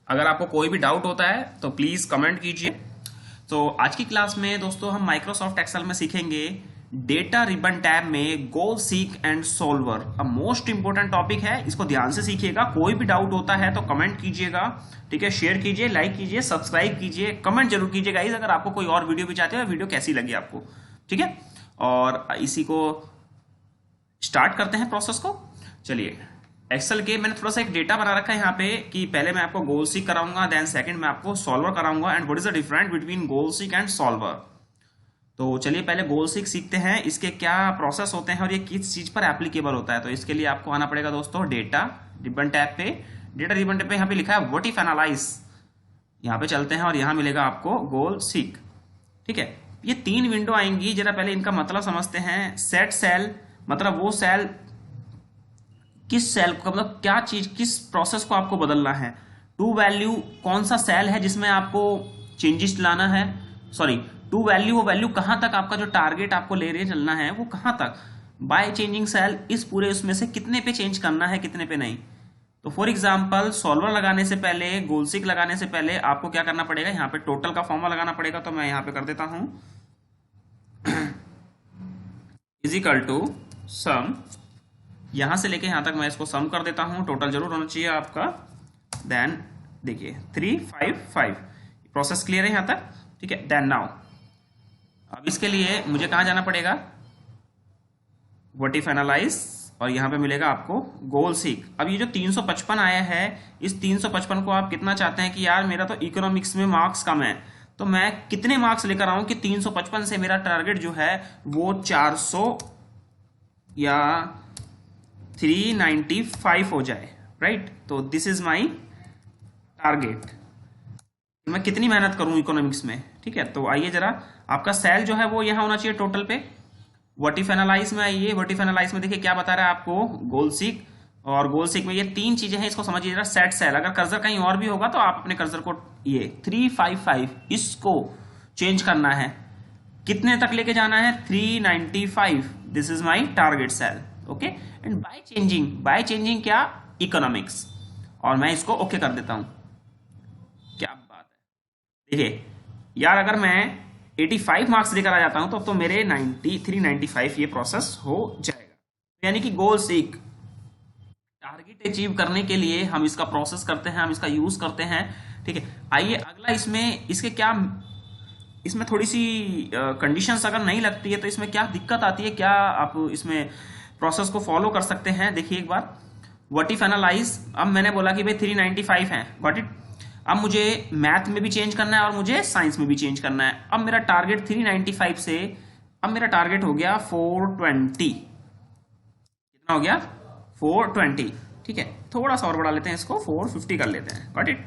अगर आपको कोई भी डाउट होता है तो प्लीज कमेंट कीजिए। तो आज की क्लास में दोस्तों हम माइक्रोसॉफ्ट एक्सेल में सीखेंगे डेटा रिबन टैब में गोल सीक एंड सोल्वर। अब मोस्ट इंपोर्टेंट टॉपिक है, इसको ध्यान से सीखिएगा। कोई भी डाउट होता है तो कमेंट कीजिएगा, ठीक है, शेयर कीजिए, लाइक कीजिए, सब्सक्राइब कीजिए, कमेंट जरूर कीजिएगा गाइस अगर आपको कोई और वीडियो भी चाहते हो, वीडियो कैसी लगी आपको, ठीक है। और इसी को स्टार्ट करते हैं प्रोसेस को। चलिए, एक्सेल के मैंने थोड़ा सा एक डेटा बना रखा है यहाँ पे कि पहले मैं आपको गोल सीक कराऊंगा, देन सेकंड मैं आपको सॉल्वर कराऊंगा, and what is the difference between goal seek and solver. तो चलिए पहले गोल सीक सीखते हैं, इसके क्या प्रोसेस होते हैं और ये किस चीज पर एप्लीकेबल होता है। तो इसके लिए आपको आना पड़ेगा दोस्तों डेटा रिबन टैब पे। डेटा रिबन टैब पे यहाँ पे लिखा है व्हाट इफ एनालाइज, यहाँ पे चलते हैं और यहाँ मिलेगा आपको गोल सीक। ठीक है, ये 3 विंडो आएंगी, जरा पहले इनका मतलब समझते हैं। सेट सेल मतलब वो सेल, किस सेल को, मतलब क्या चीज, किस प्रोसेस को आपको बदलना है। टू वैल्यू कौन सा सेल है जिसमें आपको चेंजेस लाना है, सॉरी टू वैल्यू, वो वैल्यू कहां तक आपका जो टारगेट आपको ले रहे चलना है वो कहां तक। बाय चेंजिंग सेल इस पूरे उसमें से कितने पे चेंज करना है, कितने पे नहीं। तो फॉर एग्जांपल सॉल्वर लगाने से पहले, गोल सीक लगाने से पहले आपको क्या करना पड़ेगा, यहाँ पे टोटल का फॉर्मूला लगाना पड़ेगा। तो मैं यहाँ पे कर देता हूं इज इक्वल टू सम, यहां से लेके यहां तक मैं इसको सम कर देता हूं, टोटल जरूर होना चाहिए आपका। देन देखिए 355, प्रोसेस क्लियर है यहां तक, ठीक है। देन नाउ अब इसके लिए मुझे कहां जाना पड़ेगा, व्हाट इफ एनालाइज, और यहां पे मिलेगा आपको गोल सीक। अब ये जो 355 आया है, इस 355 को आप कितना चाहते हैं कि यार मेरा तो इकोनॉमिक्स में मार्क्स कम है, तो मैं कितने मार्क्स लेकर आऊं कि 355 से मेरा टारगेट जो है वो 400 या 395 हो जाए, राइट। तो दिस इज माई टारगेट। मैं कितनी मेहनत करूं इकोनॉमिक्स में, ठीक है। तो आइए जरा, आपका सेल जो है वो यहां होना चाहिए टोटल पे। व्हाट इफ एनालाइज में आइए, व्हाट इफ एनालाइज में देखिए क्या बता रहा है आपको, गोल सीक, और गोल सीक में ये 3 चीजें हैं, इसको समझिए जरा। सेट सेल, अगर कर्सर कहीं और भी होगा तो आप अपने कर्सर को ये 355 इसको चेंज करना है, कितने तक लेके जाना है, 395। This is my target cell, okay. And by changing क्या, इकोनॉमिक्स, और मैं इसको ओके कर देता हूं। क्या बात है, देखिए यार अगर मैं 85 मार्क्स लेकर आ जाता हूं तो मेरे 395 ये प्रोसेस हो जाएगा। यानी कि गोल सीक टारगेट अचीव करने के लिए हम इसका प्रोसेस करते हैं, हम इसका यूज करते हैं, ठीक है। आइए अगला, इसमें इसके क्या, इसमें थोड़ी सी कंडीशंस अगर नहीं लगती है तो इसमें क्या दिक्कत आती है, क्या आप इसमें प्रोसेस को फॉलो कर सकते हैं। देखिए एक बार, व्हाट इफ एनालाइज, अब मैंने बोला कि भाई 395 है, गॉट इट। अब मुझे मैथ में भी चेंज करना है और मुझे साइंस में भी चेंज करना है। अब मेरा टारगेट 395 से, अब मेरा टारगेट हो गया 420, कितना हो गया, 420, ठीक है। थोड़ा सा और बढ़ा लेते हैं इसको, 450 कर लेते हैं, गॉट इट।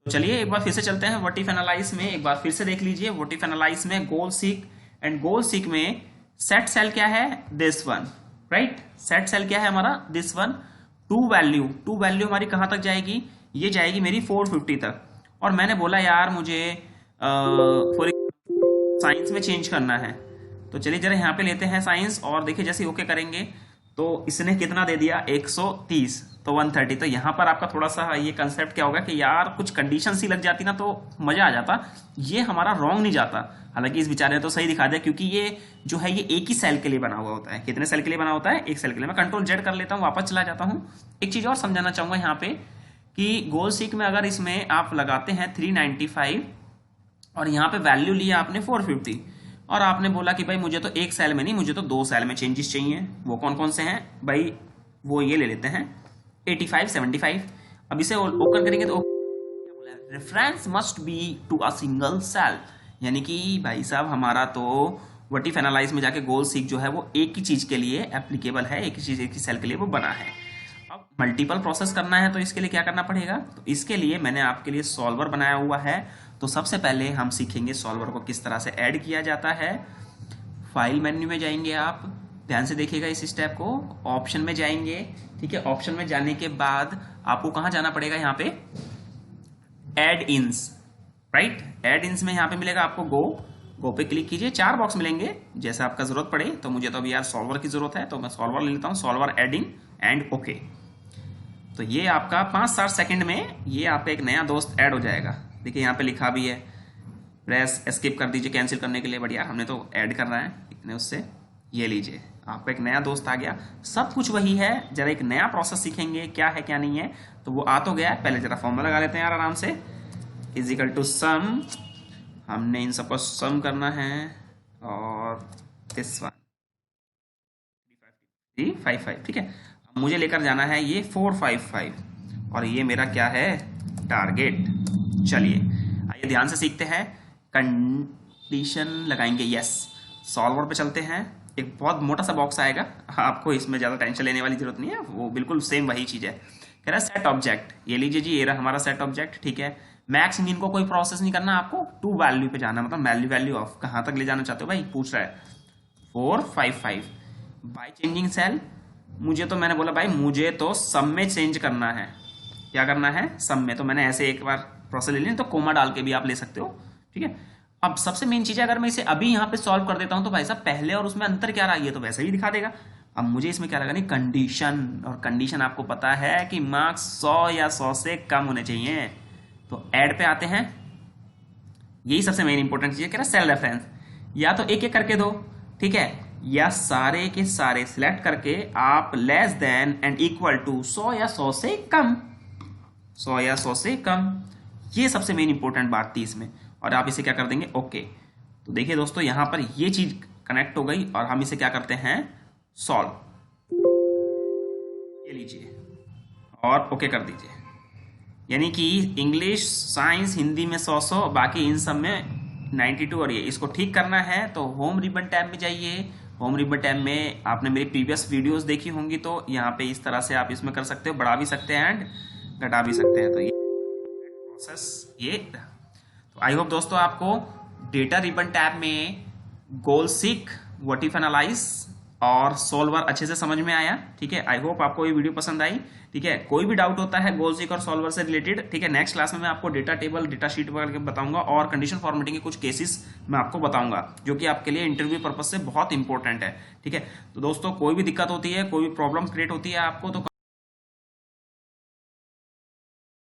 तो चलिए एक बार फिर से चलते हैं व्हाट इफ एनालाइज में, एक बार फिर से देख लीजिए। व्हाट इफ एनालाइज में goal seek, and goal seek में सेट सेल क्या है, this one, right. Set cell क्या है हमारा, दिस वन। टू वैल्यू हमारी कहां तक जाएगी, ये जाएगी मेरी 450 तक। और मैंने बोला यार मुझे फॉर साइंस में चेंज करना है, तो चलिए जरा यहाँ पे लेते हैं साइंस, और देखिए जैसे ओके करेंगे तो इसने कितना दे दिया, 130, तो 130। तो यहाँ पर आपका थोड़ा सा ये कंसेप्ट क्या होगा कि यार कुछ कंडीशन सी लग जाती ना तो मजा आ जाता, ये हमारा रॉन्ग नहीं जाता। हालांकि इस बेचारे ने तो सही दिखा दिया, क्योंकि ये जो है ये एक ही सेल के लिए बना हुआ होता है। कितने सेल के लिए बना होता है, एक सेल के लिए। मैं कंट्रोल जेड कर लेता हूँ, वापस चला जाता हूँ। एक चीज और समझाना चाहूंगा यहाँ पे कि गोल सीक में अगर इसमें आप लगाते हैं 395 और यहाँ पे वैल्यू लिया आपने 450, और आपने बोला कि भाई मुझे तो एक सेल में नहीं, मुझे तो 2 सेल में चेंजेस चाहिए। वो कौन कौन से हैं भाई, वो ये ले लेते हैं 85, 75। अब इसे ओपन करेंगे तो reference must be to a single cell, यानी कि भाई साहब हमारा तो व्हाट इफ एनालाइज में जाके गोल सीक जो है वो एक ही चीज के लिए एप्लीकेबल है, एक ही चीज एक ही सेल के लिए वो बना है। अब मल्टीपल प्रोसेस करना है तो इसके लिए क्या करना पड़ेगा, तो इसके लिए मैंने आपके लिए सॉल्वर बनाया हुआ है। तो सबसे पहले हम सीखेंगे सॉल्वर को किस तरह से ऐड किया जाता है। फाइल मेन्यू में जाएंगे, आप ध्यान से देखिएगा इस स्टेप को, ऑप्शन में जाएंगे, ठीक है। ऑप्शन में जाने के बाद आपको कहां जाना पड़ेगा, यहाँ पे एड इन्स, राइट। एड इन्स में यहाँ पे मिलेगा आपको गो पे क्लिक कीजिए, 4 बॉक्स मिलेंगे, जैसे आपका जरूरत पड़े। तो मुझे तो अभी यार सॉल्वर की जरूरत है तो मैं सॉल्वर ले लेता हूँ, सॉल्वर एडिंग एंड ओके। तो ये आपका 5-7 सेकंड में ये आपका एक नया दोस्त ऐड हो जाएगा। देखिए यहाँ पे लिखा भी है, प्रेस एस्केप कर दीजिए कैंसिल करने के लिए, बट यार हमने तो ऐड करना है इतने उससे, ये लीजिए आपका एक नया दोस्त आ गया। सब कुछ वही है, जरा एक नया प्रोसेस सीखेंगे क्या है क्या नहीं है। तो वो आ तो गया है, पहले जरा फॉर्मूला लगा लेते हैं यार आराम से, इजिकल टू सम, हमने इन सबको सम करना है, और दिस वन 355, ठीक है। अब मुझे लेकर जाना है ये 455, और ये मेरा क्या है, टारगेट। चलिए आइए ध्यान से सीखते हैं, कंडीशन लगाएंगे, यस। सॉल्वर पे चलते हैं, एक बहुत मोटा सा बॉक्स आएगा, आपको इसमें ज़्यादा टेंशन लेने वाली जरूरत नहीं है, वो बिल्कुल सेम वही चीज़ है। कह रहा है सेट ऑब्जेक्ट, ये लीजिए जी, ये रहा हमारा सेट ऑब्जेक्ट, ठीक है। मैक्स मीन को कोई प्रोसेस नहीं करना, आपको टू वैल्यू पे जाना, मतलब वैल्यू ऑफ कहाँ तक ले जाना चाहते हो भाई, पूछ रहा है 455 बाय चेंजिंग सेल। मुझे तो मैंने बोला भाई मुझे तो सम में चेंज करना है, क्या करना है, सम में। तो मैंने ऐसे एक बार प्रोसेस ले ली, तो कोमा डाल के भी आप ले सकते हो, ठीक है। अब सबसे मेन चीज है, अगर मैं इसे अभी यहाँ पे सॉल्व कर देता हूं तो भाई साहब पहले और उसमें अंतर क्या रहा, ये तो वैसे ही दिखा देगा। अब मुझे इसमें क्या लगानी, कंडीशन, और कंडीशन आपको पता है कि मार्क्स 100 या 100 से कम होने चाहिए। तो ऐड पे आते हैं, यही सबसे मेन इंपॉर्टेंट चीज है, कह रहा सेल रेफरेंस, या तो एक एक करके दो, ठीक है, या सारे के सारे सिलेक्ट करके आप less than and equal to 100 या 100 से कम, 100 या 100 से कम, ये सबसे मेन इंपॉर्टेंट बात थी इसमें। और आप इसे क्या कर देंगे, ओके। तो देखिए दोस्तों यहां पर ये चीज कनेक्ट हो गई, और हम इसे क्या करते हैं, सॉल्व, ये लीजिए और ओके कर दीजिए। यानी कि इंग्लिश, साइंस, हिंदी में 100, बाकी इन सब में 92, और ये इसको ठीक करना है तो होम रिबन टैब में जाइए। होम रिबन टैब में आपने मेरी प्रीवियस वीडियोस देखी होंगी, तो यहाँ पे इस तरह से आप इसमें कर सकते हो, बढ़ा भी सकते हैं एंड घटा भी सकते हैं। तो ये प्रोसेस ये। तो आई होप दोस्तों आपको डेटा रिबन टैब में goal seek, what if analyse और सॉल्वर अच्छे से समझ में आया, ठीक है। आई होप आपको ये वीडियो पसंद आई, ठीक है। कोई भी डाउट होता है गोल सीक और सॉल्वर से रिलेटेड, ठीक है, नेक्स्ट क्लास में मैं आपको डेटा टेबल, डेटा शीट वगैरह बताऊंगा, और कंडीशन फॉर्मेटिंग के कुछ केसेस मैं आपको बताऊंगा, जो कि आपके लिए इंटरव्यू पर्पज से बहुत इंपॉर्टेंट है, ठीक है। तो दोस्तों कोई भी दिक्कत होती है, कोई भी प्रॉब्लम क्रिएट होती है आपको, तो